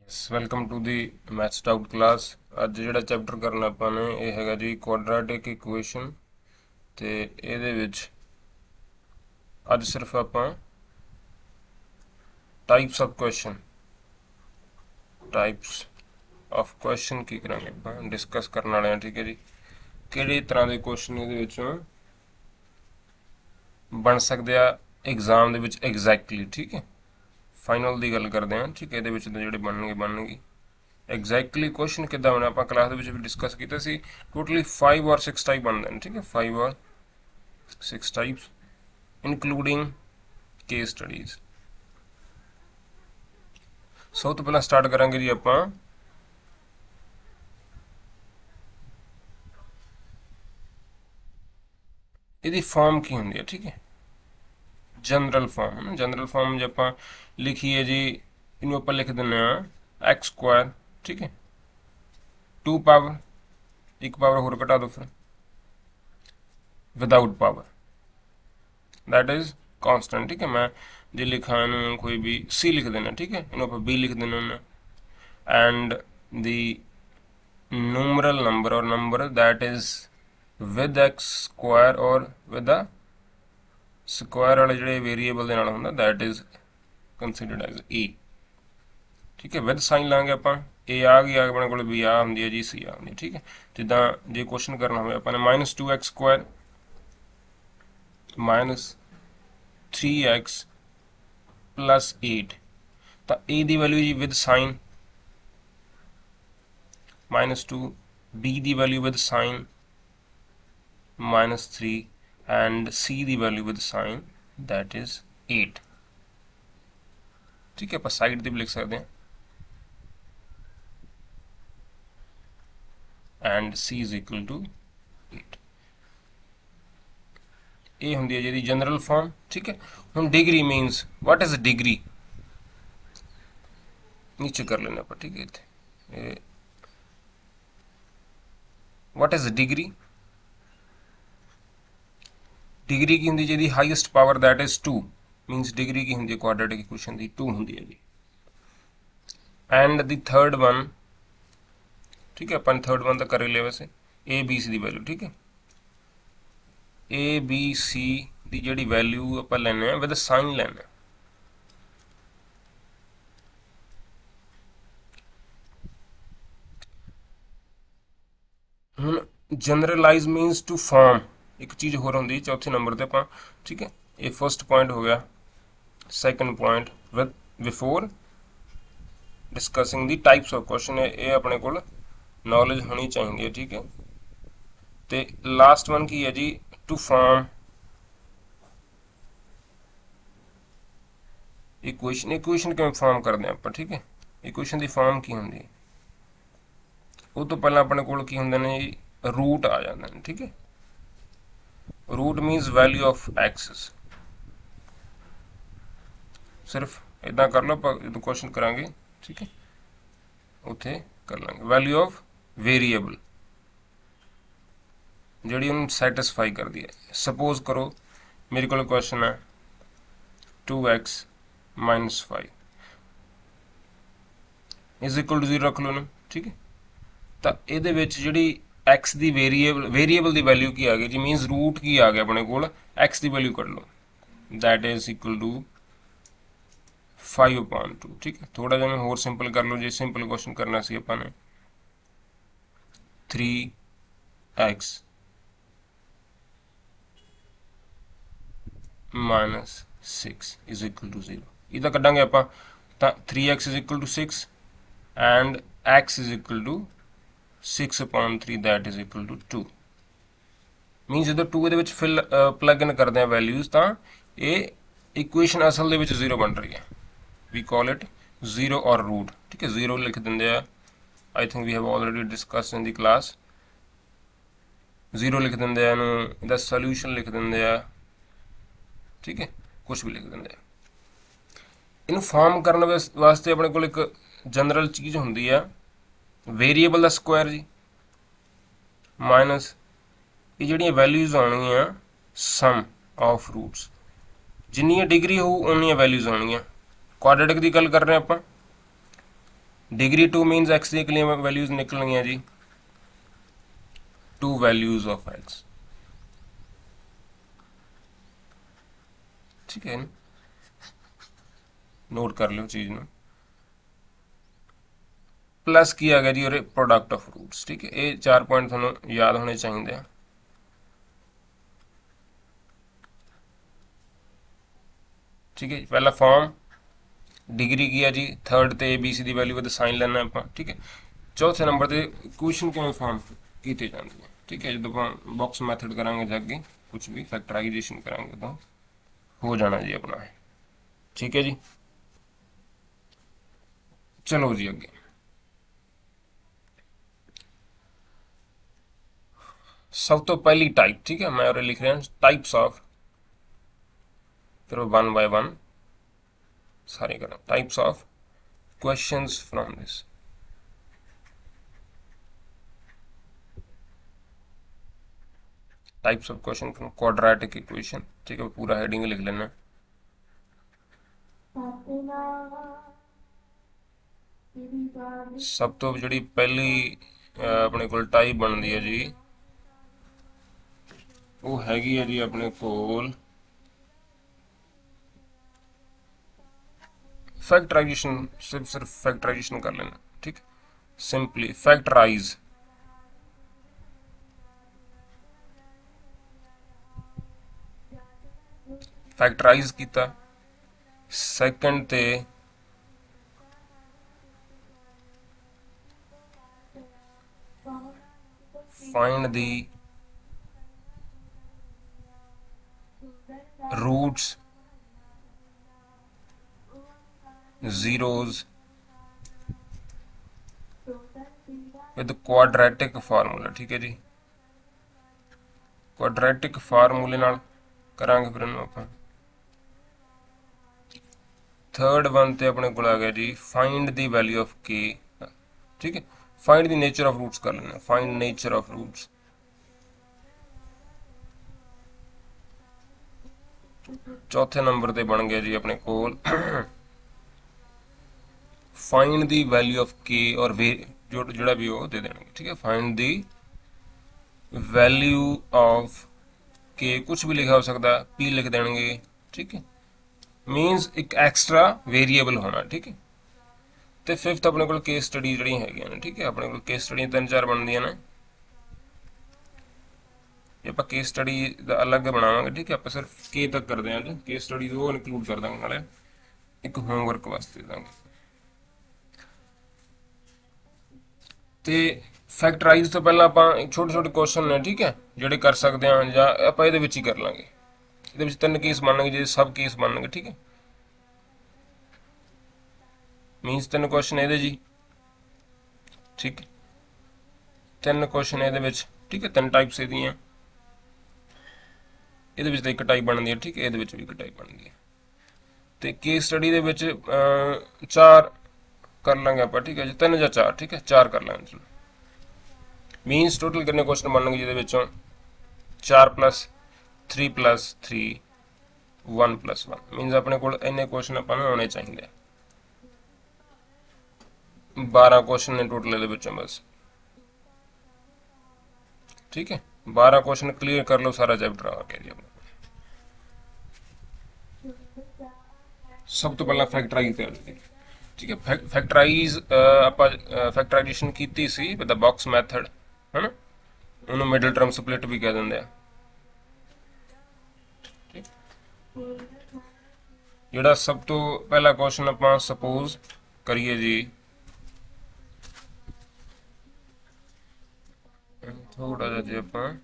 Welcome to the maths doubt class. ਅੱਜ ਜਿਹੜਾ chapter ਕਰਨਾ ਆਪਾਂ ਨੇ ਇਹ ਹੈਗਾ ਜੀ ਕੁਆਡਰੈਟਿਕ ਇਕੁਏਸ਼ਨ ਤੇ ਇਹਦੇ ਵਿੱਚ ਅੱਜ ਸਿਰਫ ਆਪਾਂ ਟਾਈਪਸ ਆਫ ਕੁਐਸਚਨ ਕੀ ਕਰਾਂਗੇ ਆਪਾਂ ਡਿਸਕਸ ਕਰਨ ਵਾਲੇ ਹਾਂ। ਠੀਕ ਹੈ ਜੀ, ਕਿਹੜੇ ਤਰ੍ਹਾਂ ਦੇ ਕੁਐਸਚਨ ਇਹਦੇ ਵਿੱਚੋਂ ਬਣ ਸਕਦੇ ਆ ਐਗਜ਼ਾਮ ਦੇ ਵਿੱਚ ਐਗਜ਼ੈਕਟਲੀ। ਠੀਕ ਹੈ, फाइनल की गल करते हैं। ठीक है, ये जोड़े बनने एग्जैक्टली क्वेश्चन कि बनना आप क्लास भी डिस्कस किया सी। टोटली 5 और 6 टाइप बनते हैं। ठीक है, 5 और 6 टाइप्स इनकलूडिंग केस स्टडीज। सब तो पहला स्टार्ट करांगे जी आप यदि फॉर्म की होंगी है। ठीक है, जनरल फॉर्म जो आप लिखीए जी इन आप लिख दें एक्स स्क्वायर। ठीक है, 2 पावर एक पावर होर घटा दो फिर without power that is constant. ठीक है, मैं जो लिखा इन कोई भी सी लिख देना। ठीक है, इन आप बी लिख देना एंड दी न्यूमरल नंबर और number that is with x square और विद द स्क्वायर वाले जो वेरीएबल होंगे that is considered as a. ठीक है, विद साइन लाँगे आप ए आ गई अपने को बी आ होंगी है जी सी आ होंगी। ठीक है, जिदा जो क्वेश्चन करना हो अपने -2x स्क्वायर -3x + 8 तो ए की वैल्यू जी विद साइन -2, बी की value with sign -3 and C की value with sign that is 8। ठीक है, आप साइड पर भी लिख सकते हैं and C is equal to 8। ये होंगी है जी जनरल फॉर्म। ठीक है, हम डिग्री मीनस व्हाट इज डिग्री नीचे कर लेना आप। ठीक है, इतने व्हाट इज डिग्री डिग्री की होंगी जी highest power that is 2 means degree की होंगी क्वाड्रेटिक इक्वेशन की 2 होंगी है जी। And the third one. ठीक है, अपन थर्ड वन तो कर लिया वैसे ए बी सी की वैल्यू। ठीक है, ए बी सी की जी वैल्यू आप लेने विद साइन लेना। हूँ जनरलाइज मीनस टू फॉर्म एक चीज़ होर होंगी चौथे नंबर पर आप। ठीक है, ये फर्स्ट पॉइंट हो गया। Second point with before discussing the types of question ये अपने को नॉलेज होनी चाहिए। ठीक है, तो लास्ट वन की है जी टू फॉर्म इक्वेशन किमें फॉर्म करते हैं आप। ठीक है, इक्वेशन की फॉर्म की होंगी वो तो पहला अपने को होंगे ने जी रूट आ जाते हैं। ठीक है, root means value of x. सिर्फ इदा कर लो जो क्वेश्चन करांगे। ठीक है, उत्थे कर लेंगे वैल्यू ऑफ वेरीएबल जी उन्हें सैटिस्फाई कर दी है। सपोज करो मेरे को क्वेश्चन है 2x - 5 इज इक्वल टू 0 रख लो ना। ठीक है, तो ये जी एक्स की वेरीएबल की वैल्यू की आ गई जी मीनस रूट की आ गया अपने को एक्स की वैल्यू कर लो दैट इज इक्वल टू 5/2। ठीक है, थोड़ा जहा होर सिंपल कर लो जी। सिंपल क्वेश्चन करना सी अपने 3x - 6 इज इक्वल टू 0। इदा कटांगे आप 3x is equal to 6 and x is equal to 6/3 that is equal to 2 means जो 2 ये फिल प्लग इन करते हैं वैल्यूज तो ये इक्वेशन असल दे 0 बन रही है। वी कॉल इट 0 और रूट। ठीक है, 0 लिख देंगे I think we have already discuss in the class. 0 लिख देंगे इनका सोल्यूशन लिख देंगे। ठीक है, कुछ भी लिख देंगे। इन फॉर्म करने वास्ते अपने को एक जनरल चीज़ होंगी है वेरीएबल का स्क्वायर जी माइनस ये जी वैल्यूज आनिया सम ऑफ रूट्स जिन्नी डिग्री हो उन्नी वैल्यूज आनिया। क्वाड्रेटिक की गल कर रहे हैं आप डिग्री 2 मीन्स एक्स दी कितनी वैल्यूज निकलनियां जी, 2 वैल्यूज ऑफ एक्स, ठीक है, नोट कर लो चीज ਨੂੰ। प्लस की आ गया जी और प्रोडक्ट ऑफ रूट्स, ठीक है, ये 4 पॉइंट थोड़ा याद होने चाहिए। ठीक है, पहला फॉर्म डिग्री की है जी, थर्ड ते बी सी की वैल्यू का साइन लेना आप, ठीक है। चौथे नंबर ते क्वेश्चन किवें फॉर्म किए जाते हैं, ठीक है, जो आप बॉक्स मैथड करांगे जाके कुछ भी फैक्टराइजेशन करांगे तो हो जाना जी अपना है, ठीक है जी। चलो जी अगे, सब तो पहली टाइप, ठीक है, मैं और लिख रहा टाइप्स ऑफ, फिर वन बाय वन सारे करें, types of questions from this. Types of question from quadratic equation, ठीक है, पूरा हेडिंग लिख लेना। सब तो जी पहली अपने को टाइप बनती है जी, वो हैगी है जी अपने कोल फैक्टराइजेशन, सिर्फ फैक्टराइजेशन कर लेना, ठीक, सिंपली फैक्टराइज, फैक्टराइज किया, सैकंड ते find the roots, zeros with quadratic formula, ठीक है जी, क्वाड्रेटिक फार्मूले नाल करांगे फिर इन्हूं आपां। थर्ड वन ते अपने को आ गया जी find the value of k, ठीक है, find the nature of roots कर लेना, फाइंड नेचर ऑफ रूट्स। चौथे नंबर ते बन गया जी अपने कोल find the value of k और वे जो जोड़ा भी हो दे देंगे, ठीक है, फाइंड दी वैल्यू ऑफ के, कुछ भी लिखा हो सकता है, पी लिख देंगे, ठीक है, मीनस एक एक्स्ट्रा वेरीएबल होना, ठीक है। तो फिफ्थ अपने को केस स्टडी जी है, ठीक है, अपने को केस स्टडी 3-4 बनदियां ने, आप केस स्टडी अलग बनावे, ठीक है, आप सिर्फ के तक करते हैं, केस स्टडी वो इंक्लूड कर देंगे नाले एक होमवर्क वास्ते देंगे। तो फैक्टराइज तो पहला आप छोटे छोटे क्वेश्चन ने, ठीक है, जोड़े कर सकते हैं या आप ये ही कर लेंगे, ये 3 केस बनने जो सब केस बनने, ठीक है, मीनस 3 क्वेश्चन ये जी, ठीक है, 3 क्वेश्चन ये, ठीक है, 3 टाइप्स ये एक टाइप बनती है, ठीक है, ये भी एक टाइप बनती है। तो केस स्टडी के 4 कर लेंगे आप, ठीक है जी, 3 या 4, ठीक है, 4 कर लेंगे, चलो मीनस टोटल कितने क्वेश्चन बनने जिसमें 4 + 3 + 3 1 + 1 मीनस अपने को इन्ने क्वेश्चन अपन होने चाहिए, 12 क्वेश्चन ने टोटल ये बस, ठीक है, 12 क्वेश्चन क्लियर कर लो, सारा चैप्टर आ गया जी अपने। सब तो पहला फैक्टराइज कर ली, ठीक है, फैक्टराइज आप फैक्टराइजेशन की सी विद द बॉक्स मैथड, है ना, उन्होंने मिडल टर्म स्प्लिट भी कह देंगे, जोड़ा सब तो पहला क्वेश्चन आप सपोज करिए जी, थोड़ा जा जी आप,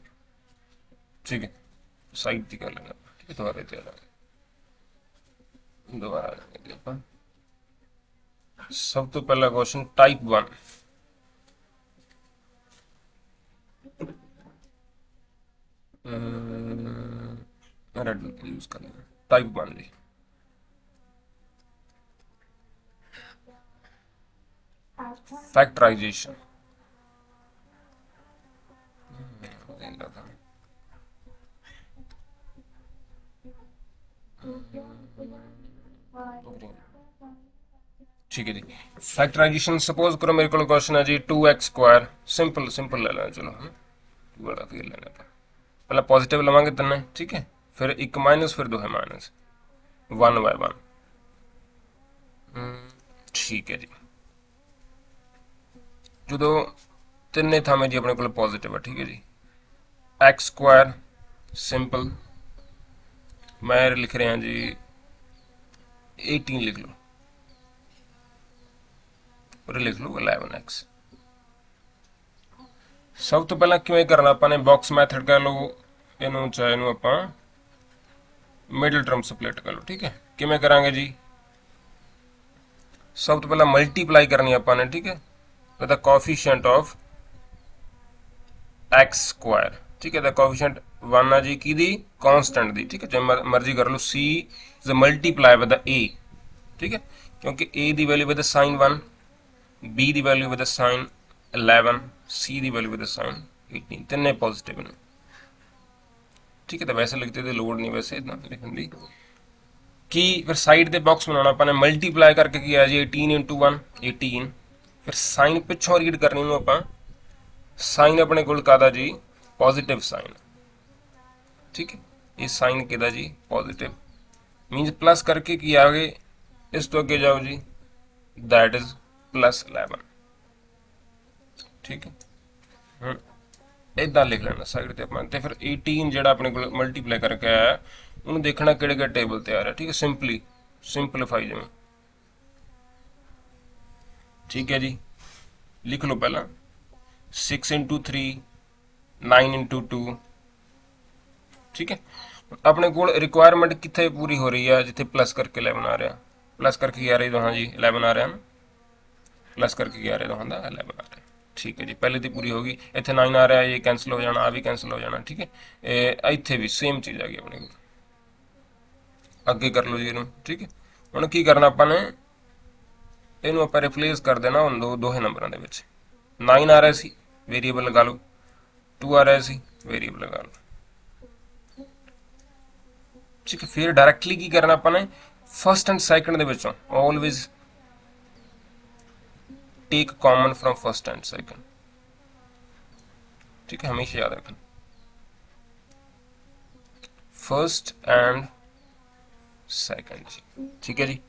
ठीक है, साइड की कर लेंगे, ठीक है, दोबारा दोबारा आ जाएंगे जी आप। सब तो पहला क्वेश्चन टाइप 1, रेड यूज कर लेना, टाइप 1 जी, फैक्टराइजेशन, ठीक है जी। फैक्टराइजेशन सपोज करो मेरे को क्वेश्चन है जी 2x², सिंपल सिंपल ले लेना, चलो हम 2 वाला फिर लेना अपन, पहले पॉजिटिव लवांगे तन्ने, ठीक है, फिर एक माइनस, फिर 2 है माइनस, 1/1। ठीक है जी। जो तिने थामे जी अपने को पॉजिटिव है, ठीक है जी। x² सिंपल मैं लिख रहा जी 18 लिख लो, और लिख लो 11x। सब तो पहला किवें करना अपने बॉक्स मैथड कह लो इनू, चाहे इनू आपां मिडल टर्म स्प्लिट कर लो, ठीक है। किवें करांगे जी, सब तो पहला मल्टीप्लाई करनी अपने, ठीक है, with the coefficient of x², ठीक है। द कोएफिशिएंट 1 है जी की दी कांस्टेंट दी, ठीक है, जो मर्जी कर लो। c is multiply with the a, ठीक है, क्योंकि a दी वैल्यू विद साइन 1, b दी वैल्यू विद साइन 11, c दी वैल्यू विद साइन 18, तिने पॉजिटिव ने, ठीक है। तो वैसे लिखते थे, लोड नहीं वैसे इतना लिखने दी कि फिर साइड दे बॉक्स बनाना अपने मल्टीप्लाई करके किया जी 18 × 1 18, फिर साइन पिछों रीड करनी आप, साइन अपने कोल कादा जी पॉजिटिव साइन, ठीक है, ये साइन किदा जी पॉजिटिव, मीन्स प्लस करके की आगे इस तो अगे जाओ जी, दैट इज +11, ठीक है। इदा लिख लेना साइड ते अपन, ते फिर 18 ਜਿਹੜਾ ਆਪਣੇ ਕੋਲ ਮਲਟੀਪਲਾਈ ਕਰਕੇ ਆਇਆ ਉਹਨੂੰ ਦੇਖਣਾ ਕਿਹੜੇ ਕਿਹੜੇ ਟੇਬਲ ਤੇ ਆ ਰਿਹਾ, ਠੀਕ ਹੈ। ਸਿੰਪਲੀ ਸਿੰਪਲੀਫਾਈ ਜਿਵੇਂ, ठीक है जी। लिख लो पहला 6 × 3 9 × 2, ठीक है। अपने को रिक्वायरमेंट कितने पूरी हो रही है, जिथे प्लस करके 11 आ रहा, प्लस करके 11 तो हाँ जी 11 आ रहा ना, प्लस करके 11 तो हाँ 11 आ रहा, ठीक है जी। पहले तो पूरी होगी, इतने 9 आ रहा है, ये कैंसिल हो जाना, आ भी कैंसिल हो जाना, ठीक है। इतने भी सेम चीज़ आ गई अपने को, अगे कर लो जी इनू, ठीक है। हुण की करना अपने इनू आप रिप्लेस कर देना उन दोहे नंबरों के विच, 9 आ रहा सी वेरीएबल लगा लो, 2 आ रहा सी वेरीएबल लगा लो, ठीक है। फिर डायरेक्टली की करना अपने फर्स्ट एंड सैकेंड दे विचों always take common from first and second, ठीक है, हमेशा याद रखना फर्स्ट एंड सैकेंड जी, ठीक है जी।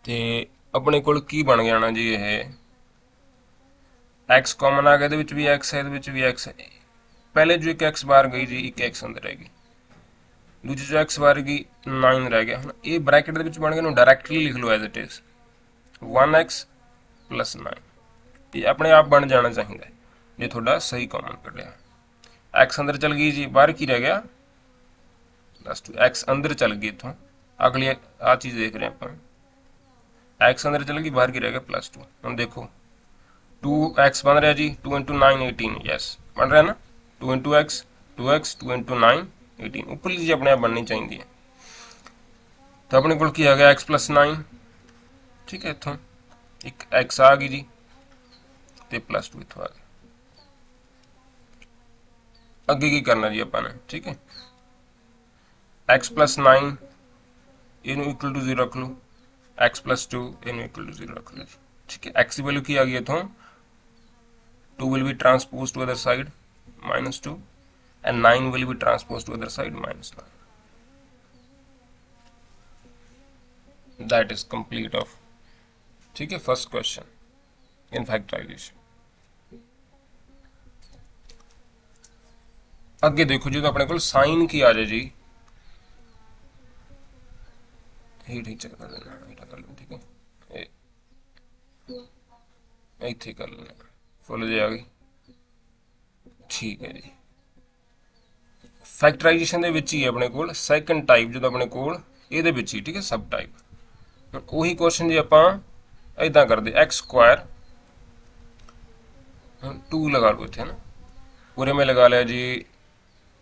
ते अपने कोल की बन जाना जी, ये x कॉमन आ गया, ये भी x है, ये भी x है। पहले जो एक x बाहर गई जी, एक x अंदर रहेगी, दूसरी जो x बाहर गई 9 रह गया, ये ब्रैकेट के बन गया, डायरेक्टली लिख लो एज इट इज 1x + 9, ये अपने आप बन जाना चाहिए जो थोड़ा सही कॉमन कढ़िया। x अंदर चल गई जी, बाहर की रह गया +2, x अंदर चल गई, इतों अगली आ चीज़ देख रहे हैं अपन, x अंदर चल गई, बाहर की रह गया +2। हम देखो 2x बन रहा जी, 2 × 9 18, यस बन रहा है ना, 2 × x 2x 2 × 9 18, ऊपरली चीज़ अपने आप बननी चाहिए। तो अपने को आ गया x + 9, ठीक है, इतों एक x आ गई जी, तो +2 इतों आ गया। अगे की करना जी अपन, ठीक है, x + 9 इन इक्वल टू 0 रख लो, x + 2 इन इक्वल टू 0 रख लो जी, ठीक है। x की वैल्यू की आ गई इतों 2 will be transpose to other side -2 and 9 will be transpose to other side -9, that is complete of, ठीक है, फर्स्ट क्वेश्चन इन फैक्टराइजेशन। अगे देखो जो अपने को साइन की आ जाए जी, ठीक चेक कर लेना, कर लो, ठीक है, इतने कर लेना, फुल जी आ गई, ठीक है जी। फैक्टराइजेशन दे विच ही अपने को सैकेंड टाइप जो अपने को ये विच ही, ठीक है, सब टाइप उही क्वेश्चन जी आप इदा करते x² 2 लगा लो इतने ना, पूरे में लगा लिया जी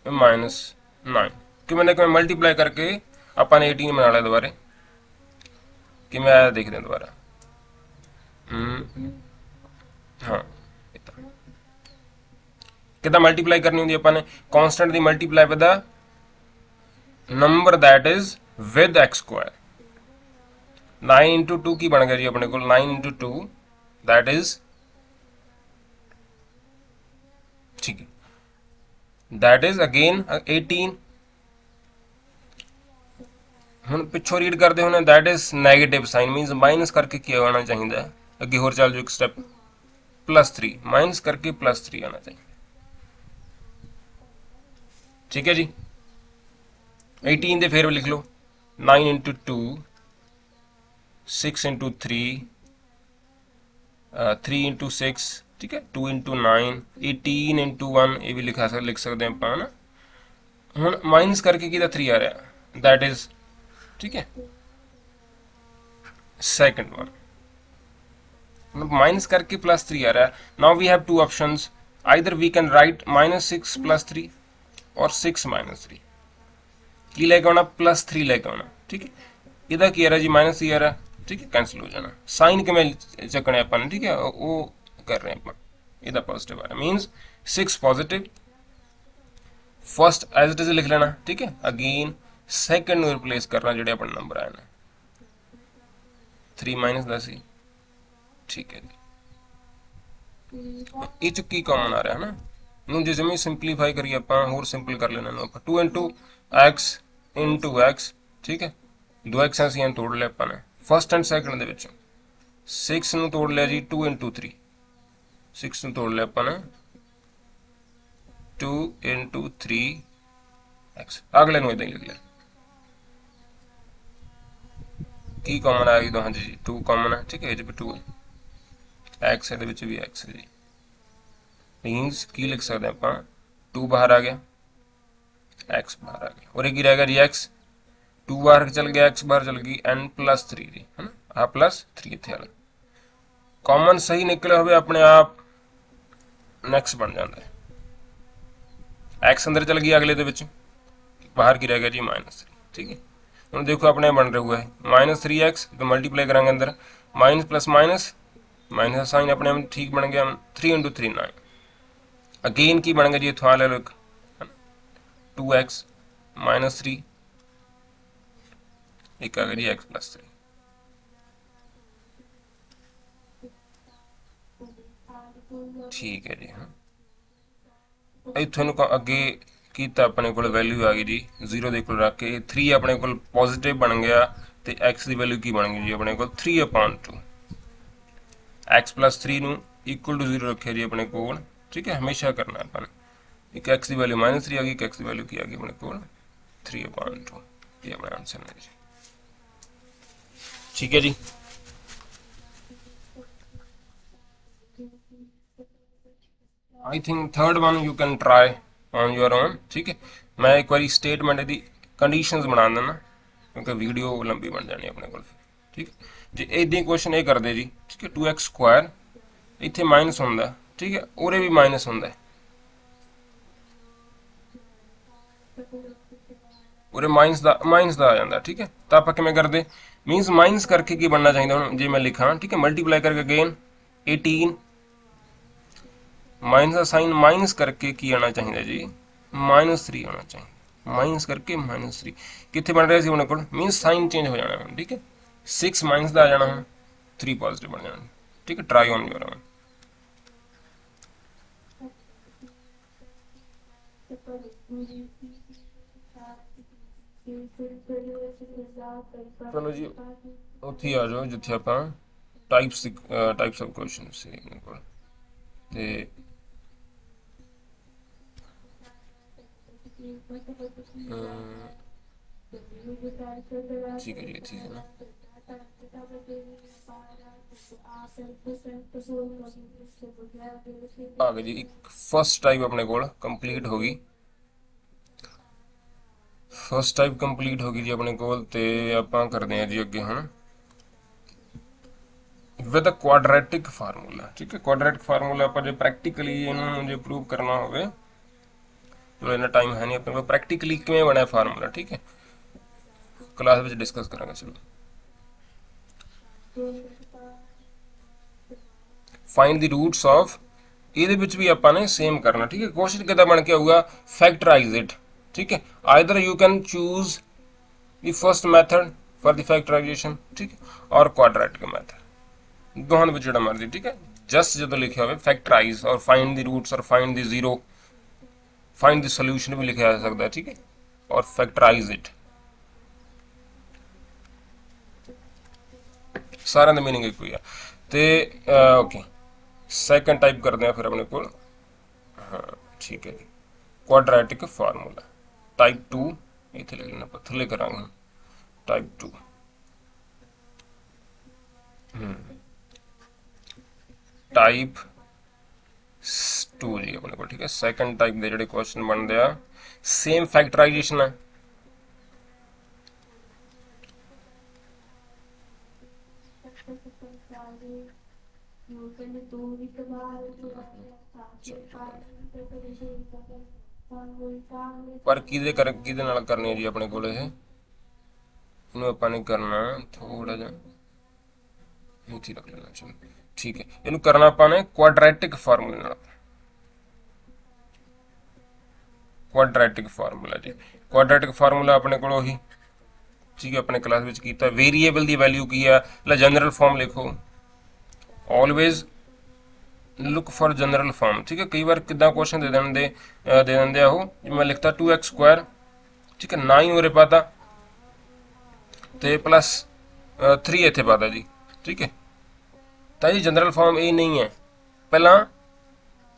-9 कि मैंने मल्टीप्लाई करके अपन 18 बना लिया दोबारा, कि मैं आया देखते हैं दोबारा, हाँ कि मल्टीप्लाई करनी होंगी अपन कांस्टेंट दी multiply with number that is with x², 9 into 2 की बन गया जी अपने को 9 इंटू 2 दैट इज ठीक है दैट इज अगेन 18 ਹੁਣ ਪਿੱਛੋਂ ਰੀਡ ਕਰਦੇ ਹੋਣੇ that is negative sign means minus करके ਕੀ ਆਉਣਾ ਚਾਹੀਦਾ ਹੈ ਅੱਗੇ ਹੋਰ ਚੱਲ ਜੋ ਇੱਕ ਸਟੈਪ +3 माइनस करके +3 आना चाहिए ठीक है जी 18 ਦੇ ਫੇਰ ਲਿਖ ਲਓ 9 इंटू 2 6 इंटू 3 3 इंटू 6 ठीक है 2 इंटू 9 18 इंटू 1 ये भी लिख सकते हैं ਆਪਾਂ ना ਹੁਣ माइनस करके किहदा 3 आ रहा दैट इज ठीक है सेकंड वन माइनस करके +3 आ रहा है now we have two options either we can write -6 +3 और 6 -3 की लेके आना +3 लेके आना ठीक है ਇਹਦਾ ਕੀ ਆ ਰਿਹਾ ਜੀ -3 ਆ ਰਿਹਾ ਠੀਕ ਹੈ ਕੈਂਸਲ ਹੋ ਜਾਣਾ ਸਾਈਨ ਕਿਵੇਂ ਚੱਕਣੇ ਆਪਾਂ ਨੇ ਠੀਕ ਹੈ ਉਹ ਕਰ ਰਹੇ ਆਪਾਂ ਇਹਦਾ ਪੋਜ਼ਿਟਿਵ ਆ ਰਿਹਾ means 6 positive first as it is लिख लेना ठीक है अगेन सेकंड ਨੂੰ ਰਿਪਲੇਸ ਕਰਨਾ ਜਿਹੜੇ ਆਪਣੇ ਨੰਬਰ ਆਏ ਨੇ 3 ਮਾਈਨਸ ਦਾ ਸੀ ਠੀਕ ਹੈ ਜੀ ਇਹ ਚ ਕੀ ਕਾਮਨ ਆ ਰਿਹਾ ਹੈ ਨਾ ਨੂੰ ਜੇ ਜਿਵੇਂ ਸਿੰਪਲੀਫਾਈ ਕਰੀਏ ਆਪਾਂ ਹੋਰ ਸਿੰਪਲ ਕਰ ਲੈਣਾ ਨੂੰ ਆਪਾਂ 2 x x ਠੀਕ ਹੈ 2x ਅਸੀਂ ਤੋੜ ਲਿਆ ਆਪਾਂ ਨੇ ਫਸਟ ਐਂਡ ਸੈਕੰਡ ਦੇ ਵਿੱਚ 6 ਨੂੰ ਤੋੜ ਲਿਆ ਜੀ 2 3 6 ਨੂੰ ਤੋੜ ਲਿਆ ਆਪਾਂ ਨੇ 2 into 3x अगले ਨੂੰ ਇਦਾਂ ਹੀ ਲਿਖ ਲਿਆ ਕੀ ਕਾਮਨ ਆ ਗਈ ਦੋਹਾਂ ਜੀ 2 ਕਾਮਨ ਹੈ ਠੀਕ ਹੈ ਇਹ ਵੀ 2 ਹੈ x ਇਹਦੇ ਵਿੱਚ ਵੀ x ਹੈ ਜੀ ਮੀਨਸ ਕੀ ਲਿਖ ਸਕਦੇ ਆਪਾਂ 2 ਬਾਹਰ ਆ ਗਿਆ x ਬਾਹਰ ਆ ਗਿਆ और ਕੀ ਰਹਿ ਗਿਆ ਜੀ x 2 ਬਾਹਰ ਚਲ ਗਿਆ x ਬਾਹਰ ਚਲ ਗਈ n +3 ਜੀ ਹੈ ਨਾ ਆ +3 ਇੱਥੇ ਵਾਲਾ ਕਾਮਨ ਸਹੀ ਨਿਕਲਿਆ ਹੋਵੇ ਆਪਣੇ ਆਪ ਨੈਕਸਟ ਬਣ ਜਾਂਦਾ ਹੈ एक्स अंदर चल गया अगले बाहर की रह गया जी -3 ठीक है हम देखो अपने बन रहा हुआ है -3x तो मल्टीप्लाई करेंगे अंदर माइनस प्लस माइनस माइनस का साइन अपने ठीक बन गया 3 × 3 9 अगेन की बन गया जी इतना ले लो 2x -3 एक आ गया जी x +3 ठीक है जी हाँ इतों अगे किया अपने को वैल्यू आ गई जी 0 के कोल रख के 3 अपने को पॉजिटिव बन गया तो x की वैल्यू की बन गई जी अपने को 3/2 x +3 ਨੂੰ इक्वल टू 0 रखे जी अपने को ठीक है हमेशा करना अपन एक x की वैल्यू -3 आ गई एक x की वैल्यू की आ गई अपने को 3/2 ये अपना आंसर है जी ठीक है जी I think third one you can try on your own ठीक है मैं एक बार स्टेटमेंट की कंडीशंस बना देना क्योंकि वीडियो लंबी बन जानी अपने को ठीक है जी इदा क्वेश्चन ये करते जी ठीक है 2x² इतने माइनस होंगे ठीक है और भी माइनस होंगे और माइनस का आ जाता ठीक है तो आप किमें करते मीनस माइनस करके की बनना चाहिए हम जे मैं लिखा ठीक है मल्टीप्लाई करके अगेन 18 माइनस का साइन माइनस करके की आना चाहिए जी -3 आना चाहिए माइनस करके -3 कितने बन रहा है अपने को मीनस साइन चेंज हो जाना ठीक है 6 माइनस का आ जाना है 3 पॉजिटिव बन जाना ठीक है ट्राई ऑन योर ओन चलो जी उत्थे आ जाओ जिथे आप टाइप्स ऑफ क्वेश्चन से अपने को ठीक है जी ठीक है ना आ गई जी फर्स्ट टाइप अपने को कंप्लीट होगी फर्स्ट टाइप कंप्लीट होगी जी अपने को आप करते हैं जी अगे हम विद क्वाड्रेटिक फार्मूला ठीक है क्वाड्रेटिक फार्मूला आप जो प्रैक्टिकली इन्होंने जो प्रूव करना हो चलो इतना टाइम है नहीं अपने को प्रैक्टिकली किमें बनया फार्मूला ठीक है क्लास में डिस्कस करेंगे चलो फाइंड द रूट्स ऑफ ये भी आपने सेम करना ठीक है क्वेश्चन कितना बन के आऊगा फैक्टराइज इट ठीक है either you can choose the first method for the factorisation, ठीक है, और क्वाड्रेटिक मैथड दोहां विच जिहड़ा मर्जी, ठीक है। जस्ट जो लिखा हो फैक्टराइज और फाइंड द रूट्स और find the zero, find the solution भी लिखा जा सकता है, ठीक है, और फैक्टराइज इट, सारे का मीनिंग एक ही है। तो ओके सैकेंड टाइप करते हैं फिर अपने को, हाँ ठीक है जी, क्वाड्रेटिक फार्मूला टाइप 2 इतने लिख लेना, थले करा टाइप 2 टाइप 2 जी अपने को, ठीक है। सैकेंड टाइप के जोड़े क्वेश्चन बनते हैं सेम फैक्टराइजेशन है, पर किदे नाल करनी है जी अपने को, इन्हों आप नहीं करना, थोड़ा जा नीचे रख लेना, चलो ठीक है। इन्हों करना आपने क्वाड्रेटिक फार्मूले नाल, क्वाड्रेटिक फार्मूला जी, क्वाड्रेटिक फार्मूला अपने को ही, ठीक है, अपने क्लास में किया। वेरीएबल की वैल्यू की है, जनरल फॉर्म लिखो, always look for general form, ठीक है। कई बार किदा क्वेश्चन दे देंगे वो, मैं लिखता 2x², ठीक है, 9 उरे पाता तो प्लस 3 इतने पाता जी, ठीक है। तो जी जनरल फॉर्म ये नहीं है, पहला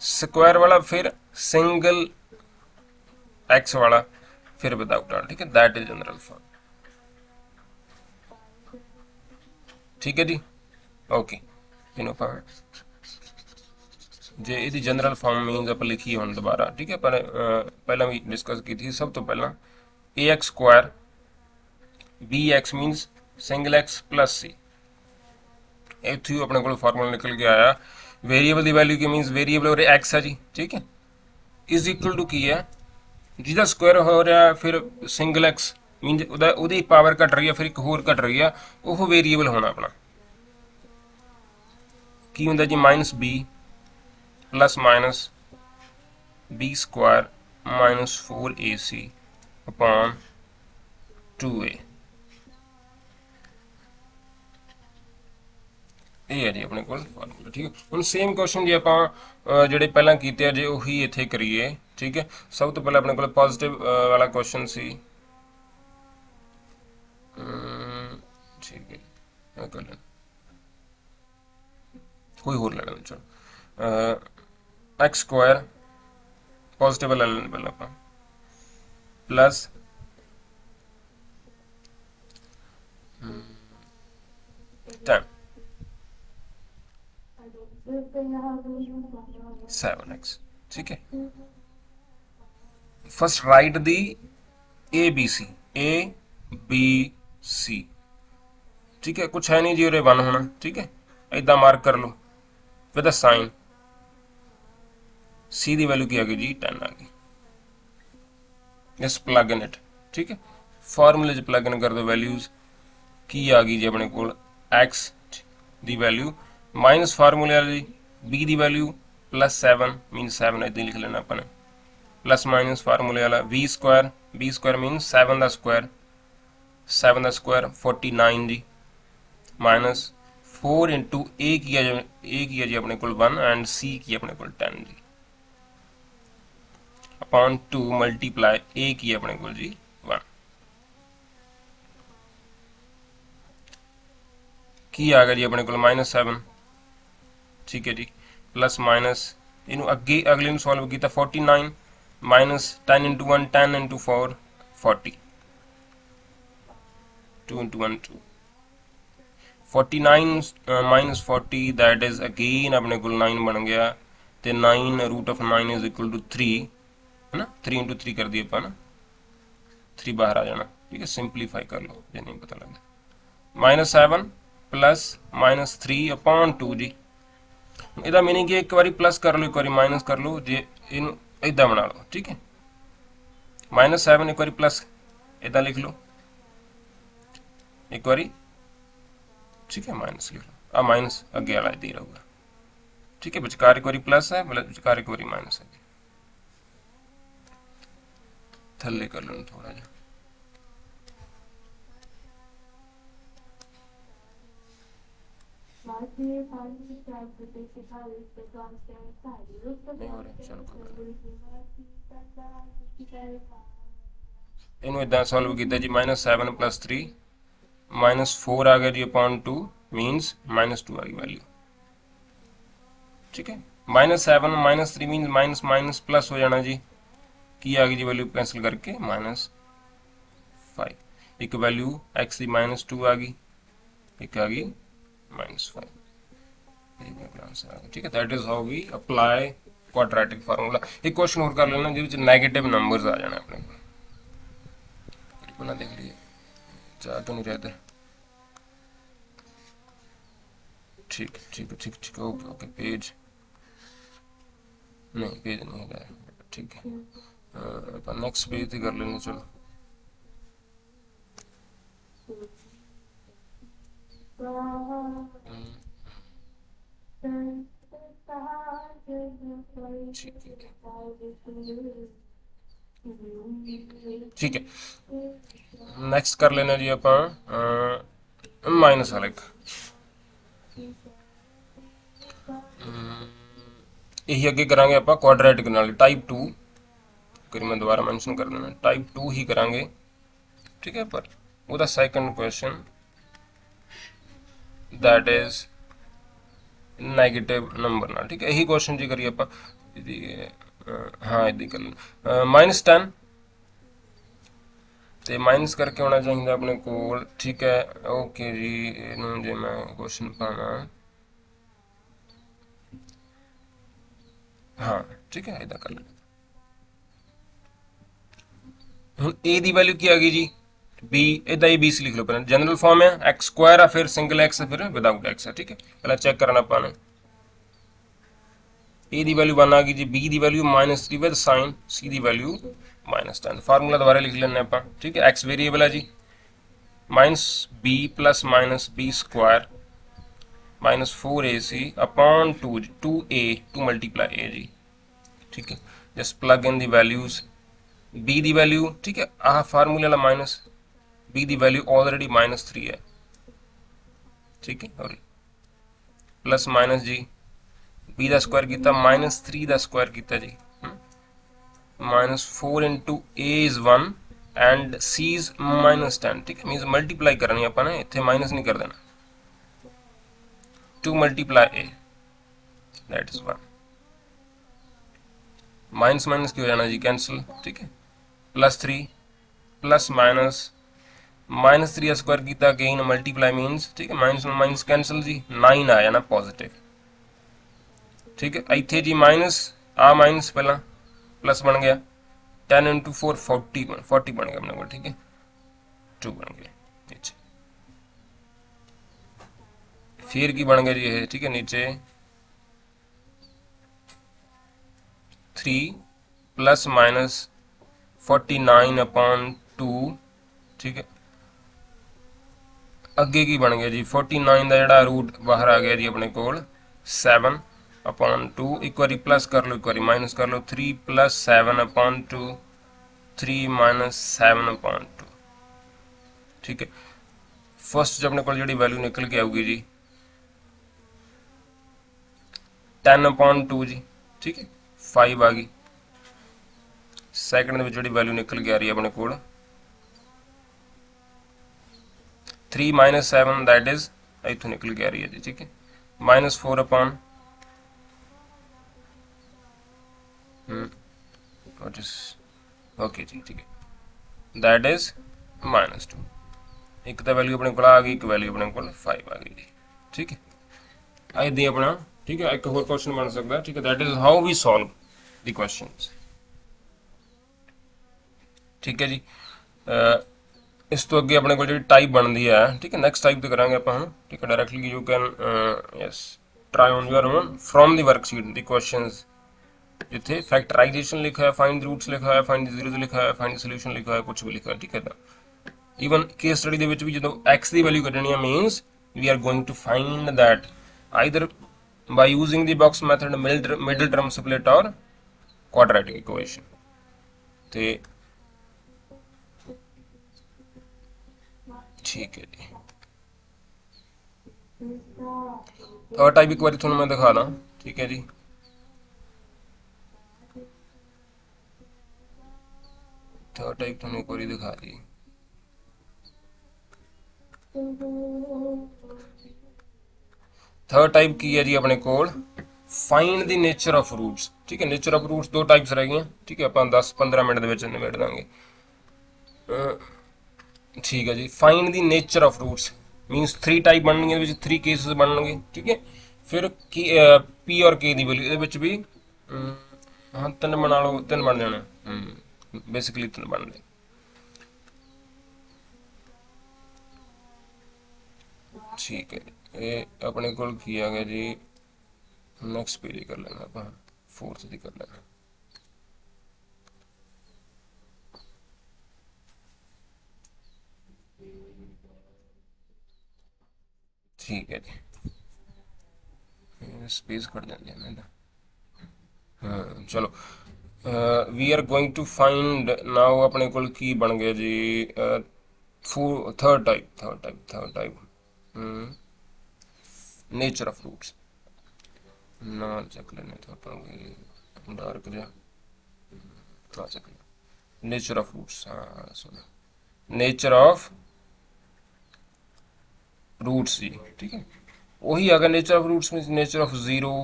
स्क्वायर वाला फिर सिंगल एक्स वाला फिर विदाउट आर, ठीक है, दैट इज जनरल फॉर्म, ठीक है जी। ओके जे यदि जनरल फॉर्म मीनस आप लिखी हम दोबारा, ठीक है, पर पहला भी डिस्कस की थी। सब तो पहला ax² bx means single x plus c, इतों अपने को फार्मूला निकल के आया। वेरीएबल की वैल्यू की मीनस वेरीएबल और एक्स है जी, ठीक है, इज इक्वल टू की है जिसका स्क्वायर हो रहा है फिर सिंगल एक्स मीनस उहदी पावर घट रही है, फिर एक होर घट रही है, वो वेरीएबल होना अपना की होंगे जी -b plus minus b² -4ac upon 2a, ये है जी अपने को फार्मूला, ठीक है। हम सेम क्वेश्चन जी आप जोड़े पहला किए जे उही इत्थे करिए, ठीक है। सब तो पहले अपने को पॉजिटिव वाला क्वेश्चन सी, ठीक है, कर लेना कोई होर ले लेना, चलो x² पॉजिटिव ले लेना पहले आप प्लस 10 7x, ठीक है। First write the A B C, ठीक है, कुछ है नहीं जी उरे 1 होना, ठीक है, इदा मार्क कर लो विद साइन, सी की वैल्यू की आ गई जी 10 आ गई, इस प्लग इन इट, ठीक है, फार्मूले प्लग इन कर दो, वैल्यूज की आ गई जी अपने को एक्स की वैल्यू माइनस फार्मूले वाली बी की वैल्यू प्लस 7 मीनस 7 इदा लिख लेना अपने, प्लस माइनस फार्मूले वाला b² मीनस 7 का स्क्वायर, 7 का square 49 ji, minus 4 into A की है जी अपने को 1 एंड सी की अपने को 10 जी, अपॉन 2 मल्टीप्लाई ए की अपने को जी 1 की आ गया जी अपने को -7, ठीक है जी, प्लस माइनस इन अगे अगले सॉल्व किया 49 minus 10 into 1 10 into 4 40, 2 into 1 2, 49 minus 40 that is again अपने को 9 बन गया, तो 9 root of 9 is equal to 3 है ना, 3 इंटू 3 कर दिए अपन ना, 3 बाहर आ जाना, ठीक है, सिंपलीफाई कर लो जो नहीं पता लगता, -7 प्लस -3 अपॉन 2 जी, ਇਹਦਾ मीनिंग कि एक बार प्लस कर लो एक बार माइनस कर लो, जे इन इदा बना लो, ठीक है, -7 एक बार प्लस इदा लिख लो एक बार, ठीक है, माइनस लिख लो, आ माइनस अगे वाला इदा ही रहूगा, ठीक है, विचकार एक बार प्लस है विचकार एक बार माइनस है, थले कर लो थोड़ा जा, नहीं हो रहा, चलो कोई गल नहीं। इनू इदा सॉल्व किया जी, -7 + 3 -4 आ गया जी अपॉन 2 मीनस -2 आ गई वैल्यू। ठीक है, -7 -3 मीनस माइनस माइनस प्लस हो जाना जी, की आ गई जी वैल्यू कैंसिल करके -5। एक वैल्यू x की -2 आ गई, एक आ गई -5। आंसर आ गया। ठीक है, that is how we apply quadratic formula. एक क्वेश्चन और कर लेना जिस नेगेटिव नंबर्स आ जाना अपने को, बना देख लीजिए, चाह तो नहीं रहते। ठीक ठीक ठीक ठीक, ओके ओके, पेज नहीं, पेज नहीं है, ठीक है, नेक्स्ट पेज ही कर लेना। चलो ठीक है, नेक्स्ट कर लेना जी आप माइनस वाले का। यही अगे करांगे आप क्वाड्रेटिक नाल टाइप 2, करी मैं दोबारा मेंशन कर देना, टाइप 2 ही करांगे। ठीक है, पर वो second question that is negative number नाल। ठीक है, यही क्वेश्चन जी करिए आप, हाँ इदा कर लेना। -10 ਤੇ ਮਾਈਨਸ ਕਰਕੇ ਆਉਣਾ ਚਾਹੀਦਾ ਆਪਣੇ ਕੋਲ। ਠੀਕ ਹੈ, ਓਕੇ ਜੀ, ਇਹਨੂੰ ਜੇ ਮੈਂ ਕੁਐਸਚਨ ਪਾਵਾਂ, हाँ ठीक है, इदा कर लेना। ਹੁਣ a ਦੀ ਵੈਲਿਊ ਕੀ ਆ ਗਈ ਜੀ, b, इदा ही bc लिख लो पहले, जनरल फॉर्म है x² है, फिर सिंगल x है, फिर विदाउट x है। ठीक है, पहले चेक करना पाना। a ਦੀ वैल्यू 1 आ गई जी, b the value -3 with sign, c the value -10। Formula दोबारा लिख लेना आप। ठीक है, x वेरिएबल है जी, -b + -b² -4ac upon 2a, 2 multiply a जी। ठीक है, just plug in the values, b दी वैल्यू, ठीक है, आह फार्मूले वाला माइनस, b दी वैल्यू ऑलरेडी -3 है। ठीक है, और प्लस माइनस जी, b का स्क्वायर किया -3 का स्क्वायर किया जी, -4 × a is 1 and c is -10। ठीक है, मीनस मल्टीप्लाई करनी अपने, इतने माइनस नहीं कर देना। 2 multiply a that is 1, minus minus की हो जाना जी कैंसिल। ठीक है, +3 प्लस -3 का स्क्वायर किया अगेन मल्टीप्लाई मीनस, ठीक है, माइनस में माइनस कैंसिल जी, 9 आया ना पॉजिटिव। ठीक है, इतने जी माइनस आ माइनस पहला प्लस बन गया, 10 × 4 40 बन गया अपने को। ठीक है, 2 बन गया नीचे, फिर की बन गया जी ये। ठीक है, नीचे 3 ± 49/2। ठीक है, अगे की बन गया जी 49 का जोड़ा रूट बाहर आ गया जी अपने को 7/2। एक बार प्लस कर लो, एक बार माइनस कर लो, 3 + 7/2, 3 - 7/2। ठीक है, फर्स्ट जो अपने को जी वैल्यू निकल के आऊगी जी 10/2 जी। ठीक है, 5 आ गई। सैकंड जी वैल्यू निकल के आ रही है अपने को 3 - 7 दैट इज इतों निकल के आ रही है जी। ठीक है, -4/, ओके जी। ठीक है, दैट इज -2। एक तो वैल्यू अपने को आ गई, एक वैल्यू अपने को 5 आ गई जी। ठीक है, आई दी अपना। ठीक है, एक होर क्वेश्चन बन सकता है। ठीक है, that is how we solve the questions. ठीक है जी, इस तो अगे अपने को जी टाइप बनती है। ठीक है, नैक्सट टाइप तो करेंगे आप। ठीक है, directly you can yes try on your own from the worksheet the questions, जिथे फैक्टराइजेशन लिखा है, फाइंड रूट्स लिखा है, फाइंड जीरोज लिखा है, फाइंड सोल्यूशन लिखा है, कुछ भी लिखा है। ठीक है, ईवन केस स्टडी ਦੇ ਵਿੱਚ ਵੀ ਜਦੋਂ x ਦੀ ਵੈਲਿਊ ਕੱਢਣੀ ਹੈ means we are going to find that either by using the box method, middle term split और क्वाड्रेटिक इक्वेशन। ਤੇ ठीक है जी। थर्ड टाइप एक बार थोड़ा मैं दिखा दा, ठीक है जी। थर्ड टाइप थोड़ा एक बार दिखा दी। थर्ड टाइप की है जी अपने कोल find the nature of roots, ठीक है। नेचर ऑफ रूट्स दो टाइप्स रह गई, ठीक है, अपन 10-15 मिनट ਦੇ ਵਿੱਚ ਨਿਬੇੜ ਦਾਂਗੇ। ठीक है जी, find the nature of roots means 3 type बनने 3 केसेस बनने, ठीक है। फिर पी और के ਦੀ ਵੈਲਿਊ ਇਹਦੇ ਵਿੱਚ ਵੀ ਹਾਂ 3 ਬਣਾ ਲਓ, 3 ਬਣ ਜਾਣੇ, ਬੇਸਿਕਲੀ 3 ਬਣਦੇ। ठीक है, ये अपने को किया गया जी। नेक्स्ट पेज कर लेना आप, फोर्थ दी कर लेना। ठीक है जी, स्पेस कर देंगे मैंने। हाँ चलो, we are going to find now अपने को की बन गया जी third type nature of roots ना चेक लेने तो अपन डार्क जा ना चेक नेचर ऑफ रूट्स। हाँ सुनो, नेचर ऑफ रूट्स जी, ठीक है। वही आ गया नेचर ऑफ रूट्स में, nature of zero,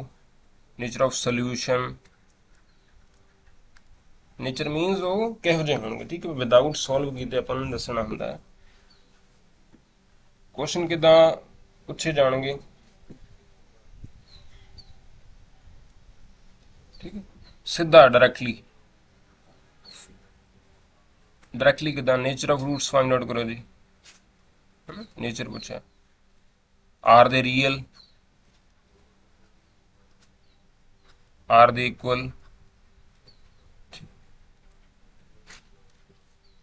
nature of solution. Nature मीनस वो किहो ਜਿਹੇ ਹੋਣਗੇ, ठीक है, विदाउट सॉल्व ਕੀਤੇ ਆਪਾਂ ਨੂੰ ਦੱਸਣਾ ਹੁੰਦਾ ਹੈ। क्वेश्चन किदां पूछे जाएंगे, ठीक है, सीधा डायरेक्टली किदां nature of roots find out करो जी। नेचर पूछा, are they real, are they equal,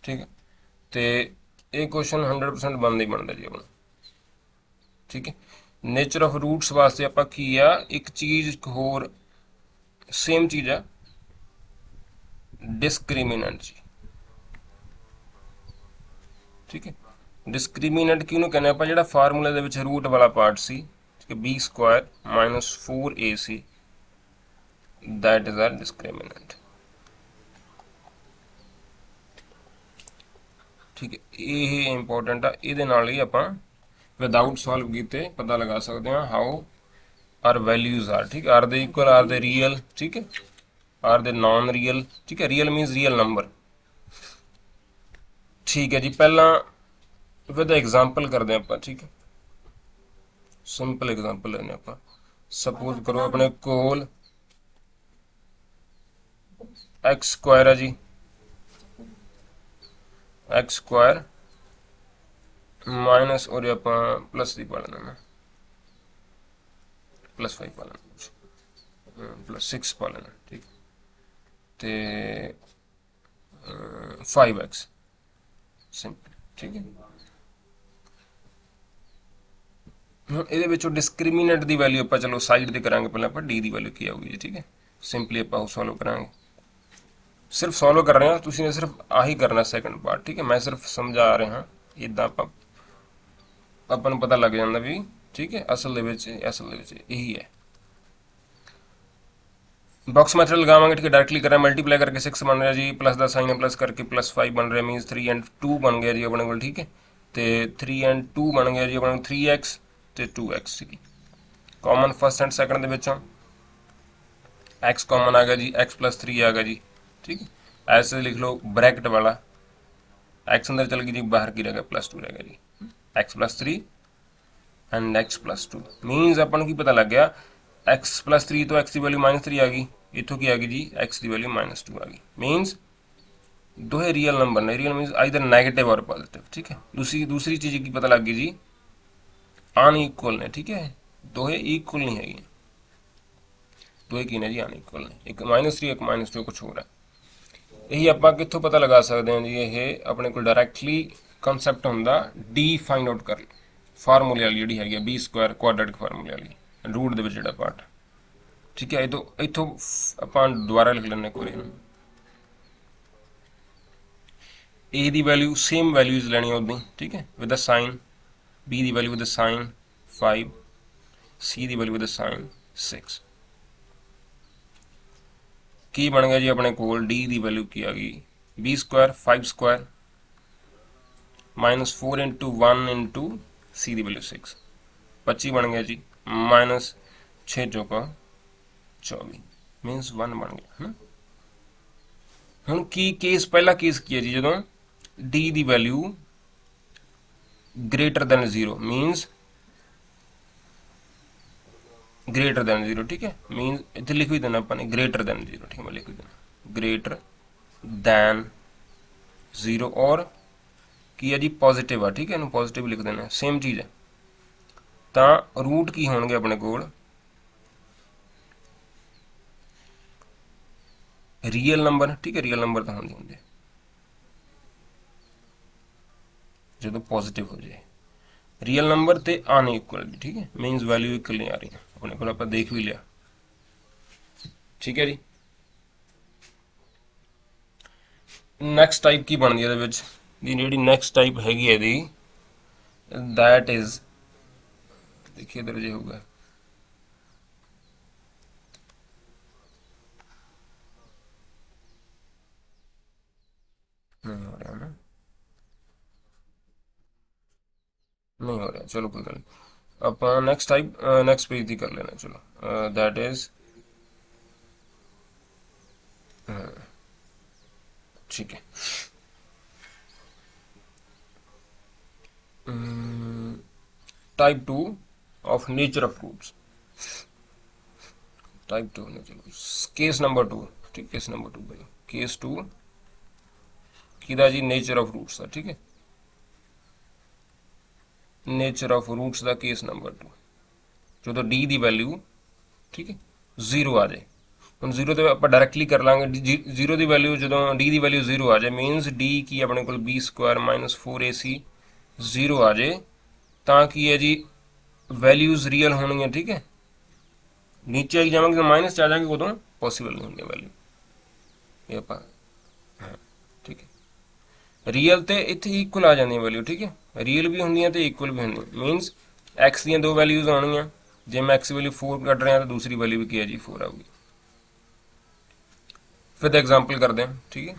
ठीक है। तो ये क्वेश्चन 100% बनता ही बनता जी अपना, ठीक है। नेचर ऑफ रूट्स वास्ते आप की आ एक चीज़ होर सेम चीज़ आ डिस्क्रिमिनेंट जी, ठीक है। डिस्क्रिमिनेंट किहनूं कहने आप, जो फार्मूले दे विच रूट वाला पार्ट सी, ठीक है, b² - 4ac, that is are discriminant, ठीक है। ये इंपॉर्टेंट आ, ये ही आप विदाउट सॉल्व किए पता लगा सकते हैं हाउ आर वैल्यूज आर, ठीक है। Are they equal, are they real, ठीक है, आर दे नॉन रियल, ठीक है। रियल मीनस रियल नंबर, ठीक है जी। पहला विद एग्जाम्पल करते हैं आप, ठीक है, सिंपल एग्जाम्पल लेने आप। सपोज करो अपने कोल x² है जी, x² माइनस और आप प्लस दी पा लेना, +5 पा लेना, +6 पा लेना, ठीक। तो 5x सिंपल, ठीक है। ਹੁਣ ਇਹਦੇ ਵਿੱਚੋਂ ਡਿਸਕ੍ਰਿਮੀਨੈਂਟ ਦੀ ਵੈਲਿਊ ਆਪਾਂ ਚਲੋ ਸਾਈਡ ਤੇ ਕਰਾਂਗੇ, ਪਹਿਲਾਂ ਆਪਾਂ d ਦੀ ਵੈਲਿਊ ਕੀ ਆਊਗੀ ਜੀ, ਠੀਕ ਹੈ। ਸਿੰਪਲੀ ਆਪਾਂ ਉਹ ਸੋਲਵ ਕਰਾਂਗੇ, ਸਿਰਫ ਸੋਲਵ ਕਰ ਰਹੇ ਹਾਂ, ਤੁਸੀਂ ਨੇ ਸਿਰਫ ਆਹੀ ਕਰਨਾ ਸੈਕੰਡ ਪਾਰਟ, ਠੀਕ ਹੈ। ਮੈਂ ਸਿਰਫ ਸਮਝਾ ਰਿਹਾ, ਇਦਾਂ ਆਪਾਂ ਨੂੰ ਪਤਾ ਲੱਗ ਜਾਂਦਾ ਵੀ, ਠੀਕ ਹੈ, ਅਸਲ ਦੇ ਵਿੱਚ ਇਹੀ ਹੈ। बॉक्स मेथड लगावे, ठीक है, डायरेक्टली करें, मल्टीप्लाई करके 6 बन रहा जी, प्लस का साइन है, प्लस करके +5 बन रहा, मीनस 3 and 2 बन गया जी अपने को, ठीक है। तो 3 and 2 बन गया जी अपने को 3x तो 2x, ठीक है। कॉमन फर्स्ट एंड सैकंड के विचों x कॉमन आ गया जी, x +3 आ गया जी, ठीक है। ऐसे लिख लो ब्रैकेट वाला, x अंदर चल गई जी, बाहर की रह गया +2 रह गया जी, x +3 एंड x +2 मीनस अपन की पता लग गया x +3 तो x की वैल्यू -3 आ गई, इतों की आ गई जी x की वैल्यू -2 आ गई, मीनस दोहे रियल नंबर ने, रियल मीनस आइदर नेगेटिव और पॉजिटिव, ठीक है। दूसरी चीज़ की पता लग गई जी अनइक्वल ने, ठीक है, दोहे इक्वल नहीं है, दोहे की ने जी अनइक्वल ने, एक -3 एक -2 कुछ हो रहा है। यही आप कितों पता लगा सकते हैं जी, ये अपने को डायरैक्टली कंसैप्ट होंदा डी फाइंड आउट कर फार्मूले वाली जी है b² क्वाड्रेटिक फार्मूले वाली रूट के जो पार्ट, ठीक है। इतों आप दोबारा लिख लें एक बार, ए की वैल्यू सेम वैल्यूज लैनी उदी, ठीक है, विद द साइन, बी की value with the sign, 5, C ਦੀ ਵੈਲਿਊ ਦਾ ਸਾਈਨ 6। ਕੀ ਬਣ ਗਿਆ ਜੀ ਆਪਣੇ ਕੋਲ, D ਦੀ ਵੈਲਿਊ ਕੀ ਆ ਗਈ, B Square 5 Square minus 4 into 1 into C ਦੀ ਵੈਲਿਊ 6, 25 ਬਣ ਗਿਆ ਜੀ, ਮਾਈਨਸ 6 ਚੌਕਾ 24 ਮੀਨਸ 1 ਬਣ ਗਿਆ ਹੈ ਨਾ। ਹੁਣ ਕੀ ਕੇਸ, ਪਹਿਲਾ ਕੇਸ ਕੀ ਹੈ ਜੀ, ਜਦੋਂ D ਦੀ value greater than 0 मीनस greater than 0, ठीक है, मीनस इतने लिख भी देना अपने ग्रेटर देन 0, ठीक है, मैं लिख भी देना ग्रेटर दैन 0 और की है जी पॉजिटिव है, ठीक है, इन्हें पॉजिटिव लिख देना, सेम चीज़ है। तो रूट की होंगे अपने कोल रियल नंबर, ठीक है, रियल नंबर तो होंगे जो पॉजिटिव हो जाए, रियल नंबर ते अनइक्वल, ठीक है, मीनस वैल्यू इक्वल नहीं आ रही अपने को, आप देख भी लिया, ठीक है जी। नैक्सट टाइप की बनती है जी नैक्सट टाइप हैगी है दी, दैट इज देखिए इधर जो होगा नहीं हो रहा ना, नहीं हो रहा, चलो कोई गल नहीं, आप नैक्सट टाइप नैक्सट पेज की कर लेना, चलो दैट इज ठीक है। Type 2 of nature of roots, type 2 nature, case number 2, ठीक, केस नंबर 2 भाई, केस 2 किदा जी नेचर ऑफ रूट्स, ठीक है, नेचर ऑफ रूट्स का केस नंबर 2 जो D की वैल्यू, ठीक है, 0 आ जाए, हम 0 तो आप डायरैक्टली कर लाँगे, 0 की वैल्यू जो D की वैल्यू 0 आ जाए मीनस D की अपने को B स्क्वायर माइनस 4AC 0 आ जाए, तो की है जी वैल्यूज रियल होनी है, ठीक है, नीचे आई जाएंगे तो माइनस आ जाएंगे, उदों पॉसिबल नहीं होंगे वैल्यू, ये आप हाँ ठीक है, रियल तो इतने इक्वल आ जाती वैल्यू, ठीक है, रियल भी होंगे तो इक्वल भी होंगे, मीनस एक्स दी 2 वैल्यूज आनी, जे मैं एक्स वैल्यू 4 कट रहा तो दूसरी वैल्यू भी क्या है जी 4 आऊगी। फिर एग्जाम्पल करते हैं, ठीक है,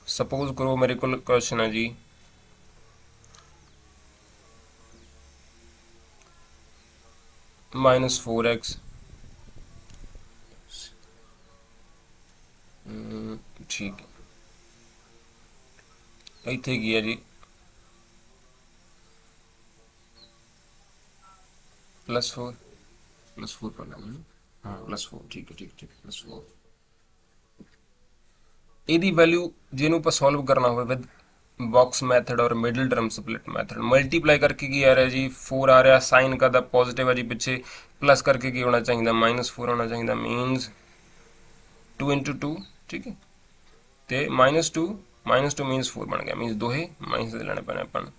सपोज करो मेरे को क्वेश्चन है जी -4x, ठीक है, इतने की है जी +4 पर हाँ +4, ठीक है, ठीक ठीक +4, यदि वैल्यू जिन्हों पर सॉल्व करना हो विद बॉक्स मैथड और middle term split method, multiply करके की आ रहा है जी 4 आ रहा, साइन का पॉजिटिव है जी पिछे, प्लस करके की होना चाहिए -4 होना चाहिए, मीनस 2 इंटू 2, ठीक है, तो -2 मीनस 4 बन गया, मीनस 2 माइनस लेने पैने अपन,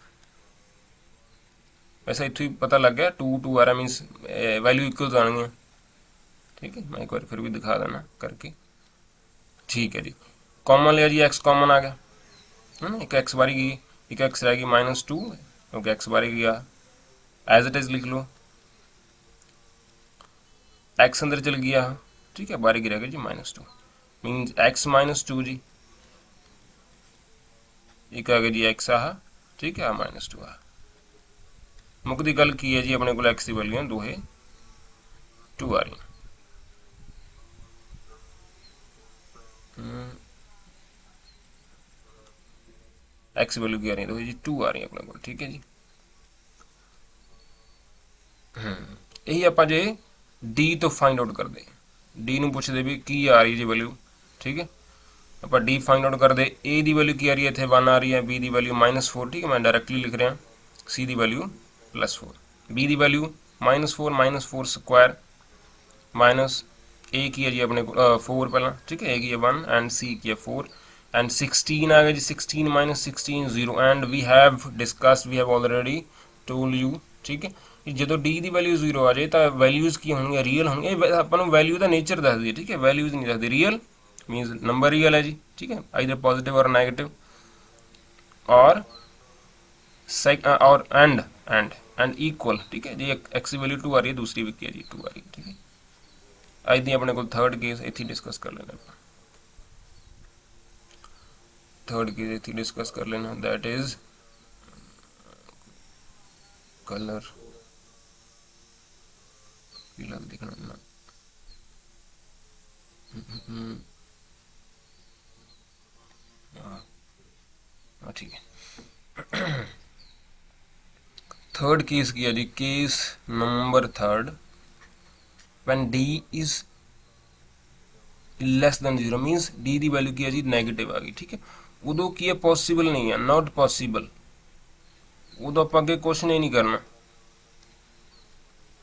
वैसा इतों ही पता लग गया 2 2 आ रहा मीनस वैल्यू इक्वल आनी है, ठीक है, मैं एक बार फिर भी दिखा देना करके, ठीक है जी। कॉमन लिया जी एक्स कॉमन आ गया है ना, एक एक्स बारी गई, एक एक्स रहेगी -2 क्योंकि एक्स बारी गया, एज इट इज लिख लो, एक्स अंदर चल गया, ठीक है, बारी गिरेगा जी -2 मीनस एक्स -2 जी, एक आ गया जी एक्स आ, ठीक है, -2 आ, मुकदी गल की है जी अपने को एक्स की वैल्यू 2 आ रही, एक्स वैल्यू की आ रही है, जी 2 आ रही है अपने को, ठीक है जी। यही आप जे डी तो फाइंड आउट कर दे, डी नूं पुछदे भी की आ रही है जी वैल्यू, ठीक है, आप डी फाइंड आउट कर दे, ए की वैल्यू की आ रही है, इतने 1 आ रही है, बी की वैल्यू -4, ठीक है, मैं डायरैक्टली लिख रहा, सी की वैल्यू +4, बी की वैल्यू -4 स्क्वायर माइनस ए की है जी अपने 4 पहला, ठीक है, ए की है 1 एंड सी की है 4 एंड 16 आ गया जी, 16 -16 0 and we have discussed, we have already told you, ठीक है, जो डी की वैल्यू 0 आ जाए तो वैल्यूज़ की होंगे रियल होंगे, अपन वैल्यू का नेचर दस दी, ठीक है, वैल्यूज़ नहीं दस दी, रियल मीनस नंबर रियल है जी, ठीक है, इधर पॉजिटिव और नेगेटिव, और और एंड इक्वल, ठीक है जी। एक्स की वैल्यू 2 आ रही है, दूसरी भी की है जी 2 आ रही है, ठीक है। ਅੱਜ ਦੀ ਆਪਣੇ ਕੋਲ ਥਰਡ ਕੇਸ ਇੱਥੇ ਡਿਸਕਸ ਕਰ ਲੈਣਾ ਆਪਾਂ। थर्ड केस ਇੱਥੇ डिस्कस कर लेना, दैट इज कलर पीला दिखना ना। हाँ ठीक है। थर्ड केस किया जी, case number third, when D is less than 0 means D ਦੀ ਵੈਲਿਊ ਕੀ ਹੈ ਜੀ ਨੈਗੇਟਿਵ ਆ ਗਈ, ਠੀਕ ਹੈ। ਉਦੋਂ ਕੀ ਹੈ ਪੋਸੀਬਲ ਨਹੀਂ ਹੈ, ਨਾਟ ਪੋਸੀਬਲ, ਉਦੋਂ ਆਪਾਂ ਅੱਗੇ ਕੁਐਸਚਨ ਹੀ ਨਹੀਂ ਕਰਨਾ।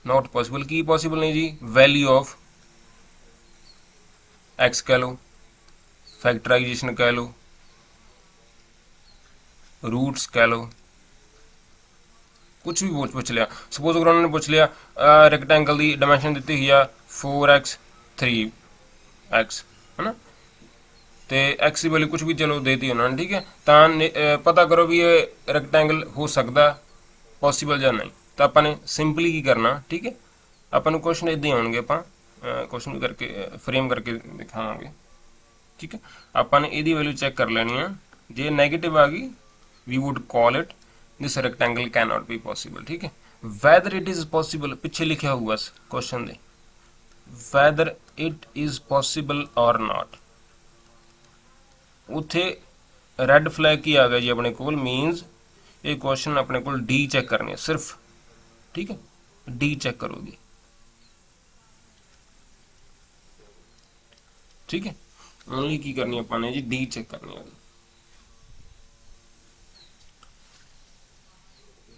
ਨਾਟ ਪੋਸੀਬਲ ਕੀ ਪੋਸੀਬਲ ਨਹੀਂ ਜੀ, ਵੈਲਿਊ ਆਫ एक्स कह लो, फैक्टराइजेशन कह लो, रूट्स कह लो, कुछ भी पूछ लिया। सपोज अगर उन्होंने पूछ लिया रेक्टेंगल की डायमेंशन दी हुई है 4x 3x है ना, तो एक्स की वैल्यू कुछ भी चलो देती उन्होंने, ठीक है। तो पता करो भी ये रेक्टेंगल हो सकता पॉसीबल या नहीं, तो आपने सिंपली की करना, ठीक है। अपन क्वेश्चन इदा ही आने, आप क्वेश्चन करके फ्रेम करके दिखावे, ठीक है। अपन यदी वैल्यू चेक कर लेनी है, जे नैगेटिव आ गई we would call it this rectangle can not be possible, ठीक है। वैदर इट इज़ पॉसीबल पिछे लिखा होगा क्वेश्चन दे, वैदर इट इज़ पॉसीबल और नॉट, उत्थे रैड फ्लैग की आ गया जी अपने कोल, मीनस ये क्वेश्चन अपने कोल डी चेक करनी है सिर्फ, ठीक है। डी चेक करोगी, ठीक है। ओनली की करनी अपने जी डी चेक करनी है।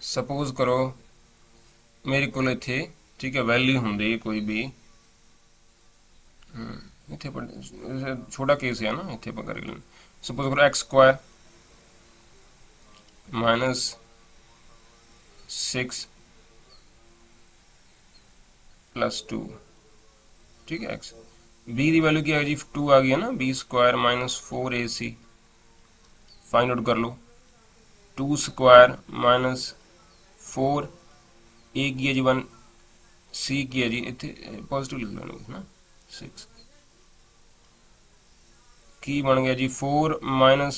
सपोज करो मेरे को इत्थे, ठीक है, वैल्यू होंगी कोई भी, इत्थे छोटा केस है ना, इत्थे कर लें। सपोज करो एक्स स्क्वायर माइनस 6 प्लस 2, ठीक है। एक्स बी की वैल्यू क्या है जी 2 आ गई है ना, B square minus 4ac find out कर लो। 2 स्क्वायर माइनस 4 ए की है जी 1, सी की है जी इतने पॉजिटिव लिख लेना ना 6 की बन गया जी 4 माइनस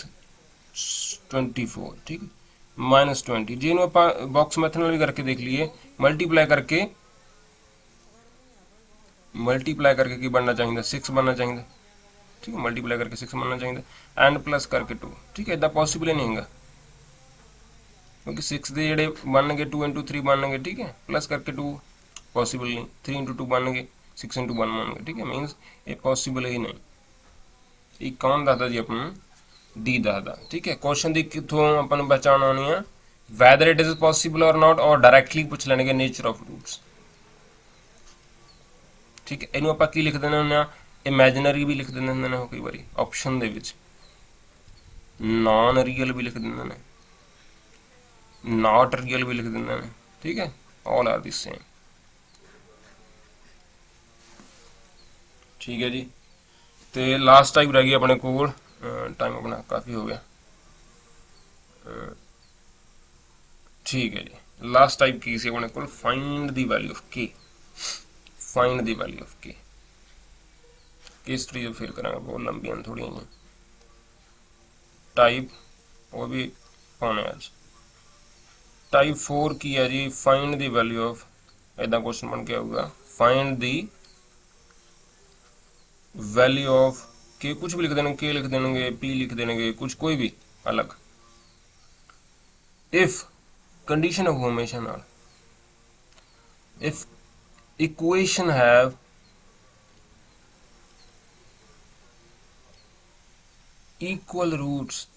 24, ठीक है, माइनस 20 जी। इन आप बॉक्स मैथड भी करके देख लिए, मल्टीप्लाई करके की बनना चाहिए 6 बनना चाहिए, ठीक है। मल्टीप्लाई करके 6 बनना चाहिए एंड प्लस करके 2, ठीक है। इदा पॉसीबल ही नहीं है क्योंकि 6 के जोड़े बन गए 2 इंटू 3 बन गए, ठीक है। प्लस करके 2 पॉसीबल नहीं, 3 इंटू 2 बन गए, 6 इंटू 1 बन गए, ठीक है। मीनस ये पॉसीबल ही नहीं। ये कौन दसदा जी अपन डी दसदा, ठीक है। क्वेश्चन की कितों अपन पहचान आनी है, वैदर इट इज पॉसीबल और नॉट, और डायरैक्टली पूछ लेंगे नेचर ऑफ रूट्स, ठीक है। इनू आप लिख देना होंगे, इमेजिनरी भी लिख देने होंगे कई बार ऑप्शन दे विच, नॉन रियल भी लिख देंगे ने, नॉट रियल भी लिख देंगे ने, ठीक है। ऑल आर द सेम, ठीक है जी। तो लास्ट टाइप रह गई अपने कोल, टाइम अपना काफ़ी हो गया, ठीक है जी। लास्ट टाइप की सी अपने कोल, फाइंड द वैल्यू ऑफ के, फाइंड द वैल्यू ऑफ के। हिस्ट्री जो फिल करा बहुत लंबी थोड़ी जी, टाइप वो भी पाने आज। टाइप 4 की है जी, फाइंड द वैल्यू ऑफ, इदा क्वेश्चन बन के आऊगा, फाइंड द वैल्यू ऑफ के, कुछ भी लिख देंगे, के लिख देंगे, पी लिख देंगे, कुछ कोई भी अलग। इफ कंडीशन ऑफ हमेशा नाल, if equation have equal roots,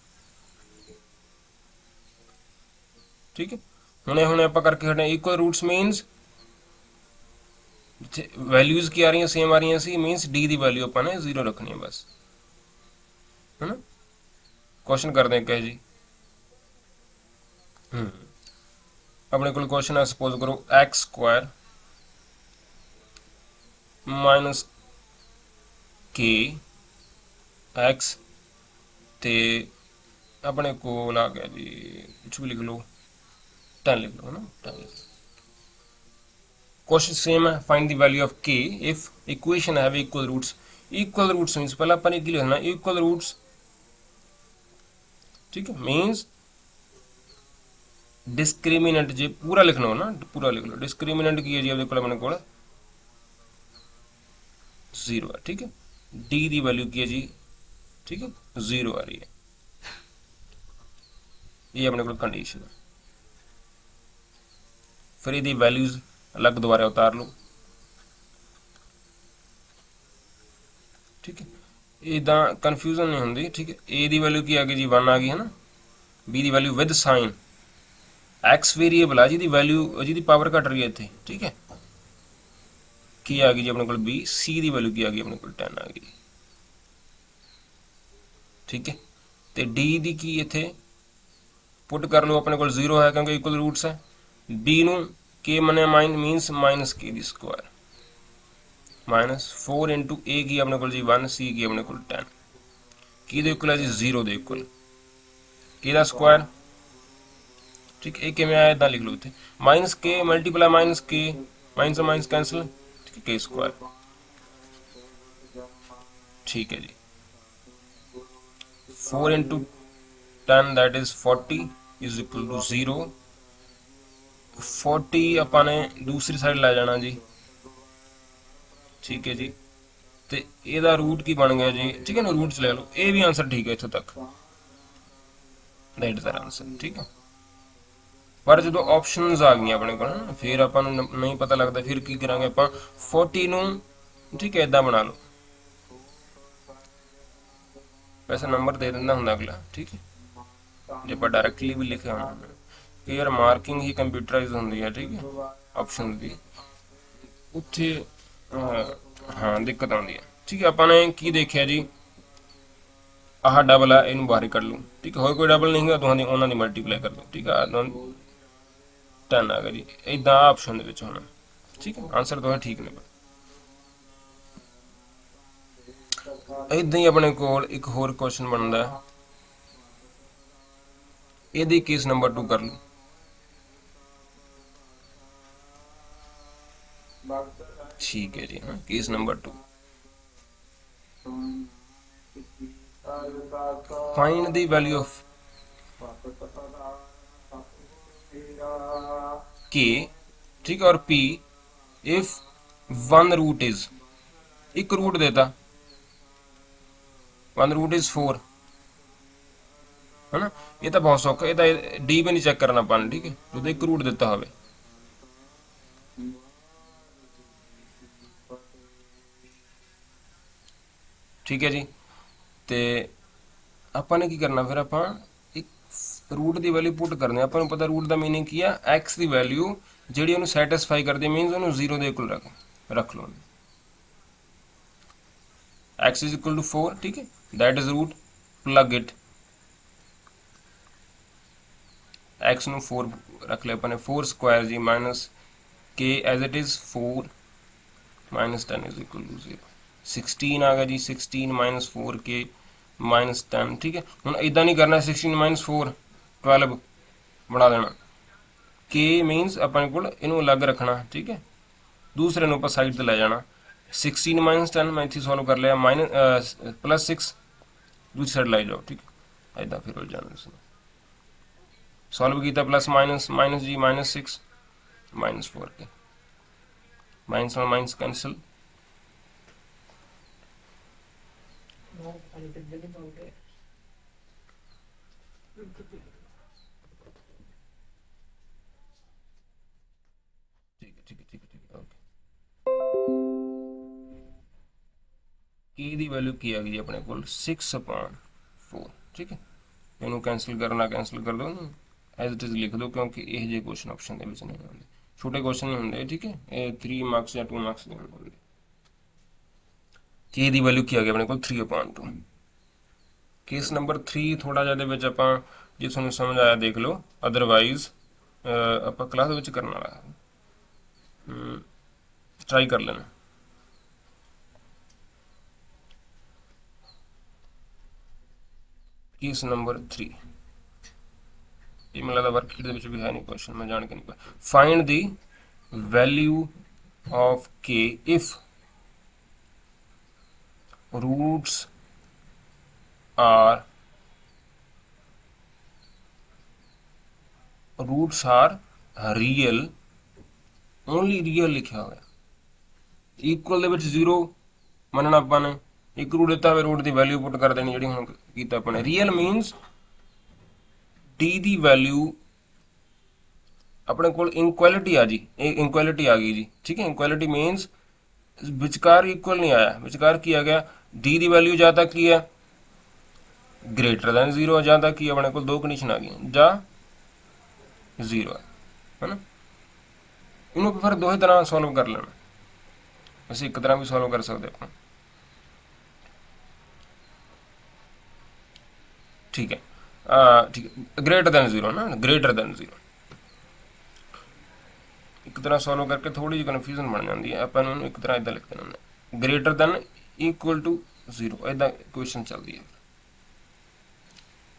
ठीक है। हुणे हुणे आप करके हटे इक्वल रूट्स मीनस वैल्यूज की आ रही सेम आ रही सी, मीनस डी की वैल्यू अपने 0 रखनी है बस, है ना। क्वेश्चन करते हैं कह जी, अपने को क्वेश्चन है, सपोज करो एक्स स्क्वायर माइनस के एक्स, ते अपने को आ गया जी कुछ भी लिख लो 10 लिख लो, है ना, 10 लिख लो। क्वेश्चन सेम है, find the value of k if equation have equal roots. Equal roots means पहले अपन की लिखना इक्वल रूट्स, ठीक है, मींस डिस्क्रिमिनेंट जे पूरा लिखना हो ना, पूरा लिख लो। डिस्क्रिमिनेंट की है जी अपने अपने को 0 है, ठीक है। डी की वैल्यू की है जी, ठीक है, 0 आ रही है, ये अपने को कंडीशन है। फिर यदि वैल्यूज अलग दोबारा उतार लो, ठीक है, इदा कन्फ्यूजन नहीं होंगी, ठीक है। ए की वैल्यू की आ गई जी 1 आ गई, है ना। बी की value with sign, X variable है जिहदी वैल्यू जिहदी पावर घट रही है इत्थे, ठीक है। की आ गई जी अपने को बी। सी की वैल्यू की आ गई अपने को 10 आ गई, ठीक है। तो डी की की इत्थे पुट कर लो, अपने को 0 है क्योंकि इक्वल रूट्स है। डी नू के मने माइन मीनस माइनस के दी स्क्वायर माइनस 4 इंटू ए की अपने को जी 1, सी की अपने को 10, की दे इक्वल है जी 0 दे इक्वल के दा स्क्वायर, ठीक है। के में आया इतना लिख लो इतने minus K multiply minus K, minus से माइनस कैंसिल, ठीक है, के स्क्वायर, ठीक है जी। 4 into 10 that is 40 is equal to 0। 40 अपने दूसरी साइड ला जाना जी, ठीक है जी। तो ਇਹਦਾ रूट की बन गया जी, ठीक है ना, रूट ले लो, ये भी आंसर ठीक है इतों तक, दैट इज आंसर, ठीक है। पर जो ऑप्शनस आ गई अपने को ना, फिर अपन नहीं पता लगता, फिर की करांगे ਆਪਾਂ 40 ਨੂੰ, ठीक है, इदा बना लो, वैसे नंबर दे दिंदा ਹੁੰਦਾ अगला, ठीक है। ਜੇ ਆਪਾਂ डायरेक्टली भी लिखे होना कि यार मार्किंग ही कंप्यूटराइज होंगी है, ठीक है, ऑप्शन की उत्थे हाँ दिक्कत आती है, ठीक है। अपने की देखिया जी, आह डबल है, इन बाहर कर लूँ, ठीक है, हो कोई डबल नहीं है तो उन्होंने मल्टीप्लाई कर दो, ठीक है। 10 आ गया जी, इदा ऑप्शन होना, ठीक है। आंसर तो है ठीक ने। इदा ही अपने को एक होर क्वेश्चन बनता है, ये केस नंबर 2 कर लो, ठीक है जी। हाँ, case number 2, find the value of k, ठीक है, और पी इफ 1 रूट इज, एक रूट देता 1 रूट इज 4, है ना। ये तो बहुत सौखा, ये तो डी भी नहीं चेक करना पाना, ठीक है, जो एक रूट देता हो, ठीक है जी। तो अपन ने की करना, फिर आप एक रूट की वैल्यू पुट करनी, अपन पता रूट का मीनिंग की है, एक्स की वैल्यू जी उन्होंने सैटिस्फाई करती मीनस उन्होंने 0 के इक्वल रख लो, एक्स इज इक्वल टू 4, ठीक है, that is root, plug it, X ਨੂੰ 4 रख लिया अपने, 4 स्क्वायर जी minus K as it is 4 minus 10 is equal to 0। 16 आ गया जी, 16 माइनस 4 के माइनस 10, ठीक है। हूँ इदा नहीं करना, 16 माइनस 4 12 बना देना, के मीनस अपने को इनू अलग रखना, ठीक है, दूसरे ਨੂੰ ਆਪਾਂ साइड ਤੇ ਲੈ जाना। 16 माइनस 10 मैं इतनी सॉल्व कर लिया, माइनस प्लस 6 दूसरी साइड लाई जाओ, ठीक है, इदा फिर उलझ जाना इसमें। सॉल्व किया प्लस माइनस माइनस जी माइनस 6 माइनस 4 के माइनस और माइनस कैंसिल, ठीक है, ठीक है, ठीक है, ठीक है, ओके। की दी वैल्यू की आ गई अपने को 6/4, ठीक है। इनू कैंसिल करना कैंसिल कर दो ना, एज इट इज लिख दो, क्योंकि यह जो क्वेश्चन ऑप्शन के नहीं आते, छोटे क्वेश्चन नहीं होंगे, ठीक है, ये 3 मार्क्स या 2 मार्क्स नहीं होंगे। की दी वैल्यू की आ गई अपने को 3/2। केस नंबर 3 थोड़ा जिहा विच आपां जे तुहानूं समझ आया देख लो, अदरवाइज आपां क्लास विच करन वाला ट्राई कर लेना। केस नंबर 3, ਇਹ ਮੈਨੂੰ ਲੱਗਦਾ ਵਰਕਸ਼ੀਟ ਦੇ ਵਿੱਚ ਵੀ ਹੈ ਨਹੀਂ ਕੁਐਸਚਨ, ਮੈਂ ਜਾਣ ਕੇ ਨਹੀਂ ਪਾਇਆ। Find the value of k if roots are real, only real लिखा हुआ है। इक्वल ਦੇ ਵਿੱਚ 0 ਮੰਨਣਾ ਆਪਾਂ ਨੇ, ਇੱਕ ਰੂਟ ਦਿੱਤਾ ਹੋਵੇ, ਰੂਟ ਦੀ ਵੈਲਿਊ ਪੁੱਟ ਕਰ ਦੇਣੀ ਜਿਹੜੀ ਹੁਣ ਕੀਤਾ ਆਪਾਂ ਨੇ। ਰੀਅਲ ਮੀਨਸ d ਦੀ ਵੈਲਿਊ ਆਪਣੇ ਕੋਲ ਇਨਕੁਐਲਿਟੀ ਆ ਜੀ, ਇਹ ਇਨਕੁਐਲਿਟੀ ਆ ਗਈ ਜੀ, ਠੀਕ ਹੈ। ਇਨਕੁਐਲਿਟੀ ਮੀਨਸ ਵਿਚਕਾਰ ਇਕੁਅਲ ਨਹੀਂ ਆਇਆ, ਵਿਚਕਾਰ ਕੀ ਆ ਗਿਆ, d ਦੀ ਵੈਲਿਊ ਜਾਂ ਤਾਂ ਕੀ ਹੈ ਗ੍ਰੇਟਰ ਦੈਨ 0, ਜਾਂ ਤਾਂ ਕੀ ਆਪਣੇ ਕੋਲ ਦੋ ਕੰਡੀਸ਼ਨ ਆ ਗਈਆਂ, ਜਾਂ 0 ਹੈ ਨਾ। ਇਹਨੂੰ ਫਿਰ ਦੋਹੇ ਤਰ੍ਹਾਂ ਸੋਲਵ ਕਰ ਲੈਣਾ, ਅਸੀਂ ਇੱਕ ਤਰ੍ਹਾਂ ਵੀ ਸੋਲਵ ਕਰ ਸਕਦੇ ਆਪਾਂ, ਠੀਕ ਹੈ। ਠੀਕ ਹੈ, ਗ੍ਰੇਟਰ ਦੈਨ 0 ਨਾ, ਗ੍ਰੇਟਰ ਦੈਨ 0 ਇੱਕ ਤਰ੍ਹਾਂ ਸੋਲਵ ਕਰਕੇ ਥੋੜੀ ਜਿਹੀ ਕਨਫਿਊਜ਼ਨ ਬਣ ਜਾਂਦੀ ਹੈ। ਆਪਾਂ ਨੂੰ ਇੱਕ ਤਰ੍ਹਾਂ ਇਦਾਂ ਲਿਖ ਦੇਣਾ ਹੁੰਦਾ, ਗ੍ਰੇਟਰ ਦੈਨ ਇਕੁਅਲ ਟੂ 0, ਇਦਾਂ ਕੁਐਸਚਨ ਚੱਲਦੀ ਹੈ।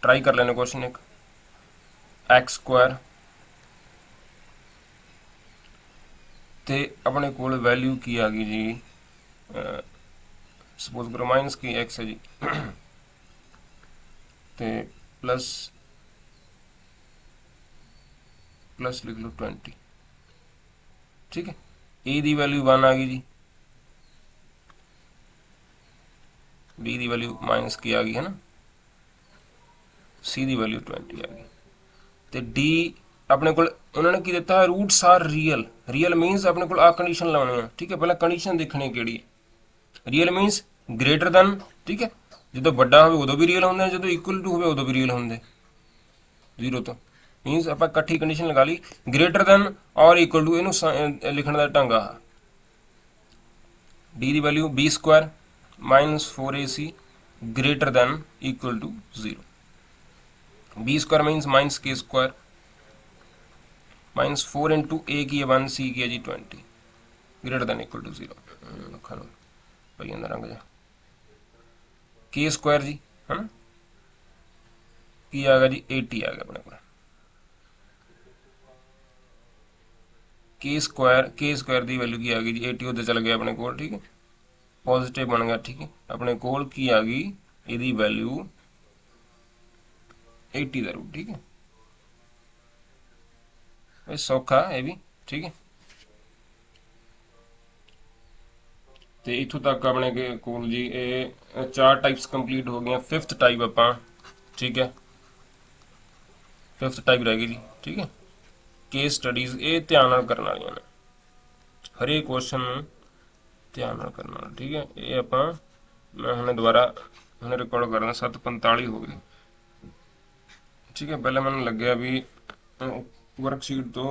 ट्राई कर लेने क्वेश्चन एक, एक्स स्क्वायर ते अपने कोल वैल्यू की आ गई जी, सपोज करो माइनस की एक्स है जी, ते प्लस लिख लो 20, ठीक है। ए दी वैल्यू 1 आ गई जी, बी दी वैल्यू माइनस की आ गई है ना, सी दी वैल्यू 20 आ गई, तो डी अपने को उन्होंने की दिता है roots are real. Real means अपने को आ कंडीशन लाने हैं, ठीक है। पहले कंडीशन देखनी केड़ी है, रियल मीनस ग्रेटर दैन, ठीक है। जो बड़ा हो उदों भी रियल होंगे, जो इक्वल टू हो उदों भी रियल होंगे 0 तो, मीनस आप इकट्ठी कंडीशन लगा ली, ग्रेटर दैन और इक्वल टू, इनू लिखने का ढंग आ, डी दी value B square minus 4ac greater than equal to 0, B square means minus K square minus 4 into A की है 1, सी की है जी 20 ग्रेटर दैन इक्वल टू 0, भाई अंदर रंग जा के स्क्वायर जी है ना, की आ गया जी 80 आ गया अपने को, के स्क्वायर की वैल्यू की आ गई जी 80, उधर चल गया अपने को, ठीक है, पॉजिटिव बन गया, ठीक है। अपने कोल की आ गई यदी वैल्यू 80 का रूट, ठीक है, ये सौखा है भी, ठीक है। तो इतों तक अपने कोल जी ये 4 टाइप्स कंप्लीट हो गई। 5th टाइप आप, ठीक है, 5th टाइप रह गई जी, ठीक है। केस स्टडीज ये ध्यान नाल करने वाली ने, हरेक क्वेश्चन ध्यान नाल करने वाला, ठीक है। ये आप मैं हमने दोबारा हमने रिकॉर्ड करना 7:45 हो गई, ठीक है। पहले मैंने लग्या भी वर्कशीट तो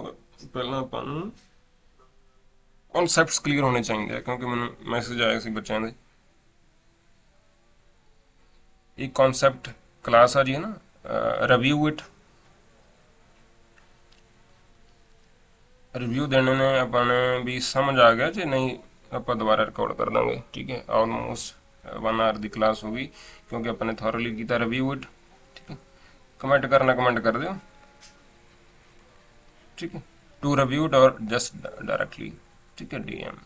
पहले अपन कॉन्सैप्ट्स क्लीयर होने चाहिए, क्योंकि मैंने मैसेज आया सी बच्चों के, एक कॉन्सैप्ट क्लास आ जी है ना, रिव्यू इट, रिव्यू देने ने अपने भी समझ आ गया जी नहीं, आप दोबारा रिकॉर्ड कर देंगे, ठीक है। ऑलमोस्ट 1 आवर की क्लास होगी, क्योंकि अपने थॉरली किया रिव्यू इट, ठीक है। कमेंट करना कमेंट कर दो, ठीक है, टू रिव्यू इट और जस्ट डायरेक्टली, ठीक है, DM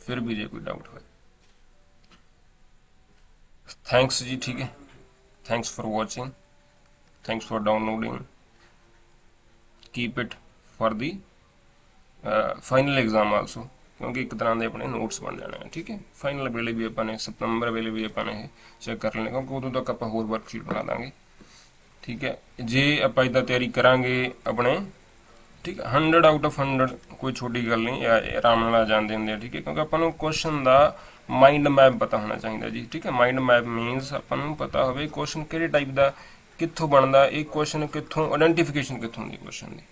फिर भी जो कोई डाउट हो। थैंक्स जी, ठीक है, thanks for watching, thanks for downloading, keep it for the final exam also, क्योंकि एक तरह के अपने नोट्स बन जाने हैं, ठीक है। फाइनल वेले भी अपने सितंबर वेले भी अपने चेक कर लेने, क्योंकि उदों तक आप होर वर्कशीट बना देंगे, ठीक है। जे आप इदा तैयारी करांगे अपने, ठीक है, 100 आउट ऑफ 100 कोई छोटी गल नहीं, आराम नाल आ जाते होंगे, ठीक है। क्योंकि अपन क्वेश्चन का माइंड मैप पता होना चाहिए जी, ठीक है। माइंड मैप मीनस अपन पता हो क्वेश्चन कि टाइप का कितों बनता, एक क्वेश्चन कितों आइडेंटिफिकेशन कितों की क्वेश्चन की,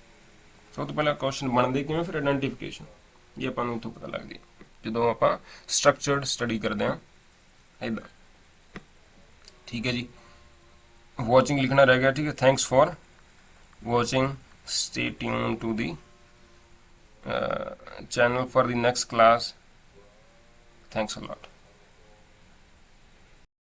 सब तो पहले क्वेश्चन बनते किवें, फिर आइडेंटिफिकेशन ये अपन इतों पता लगती जो आप स्ट्रक्चर्ड स्टडी करते हैं इदा, ठीक है जी। वॉचिंग लिखना रह गया, ठीक है। Thanks for watching, stay tuned to the channel for the next class. Thanks a lot.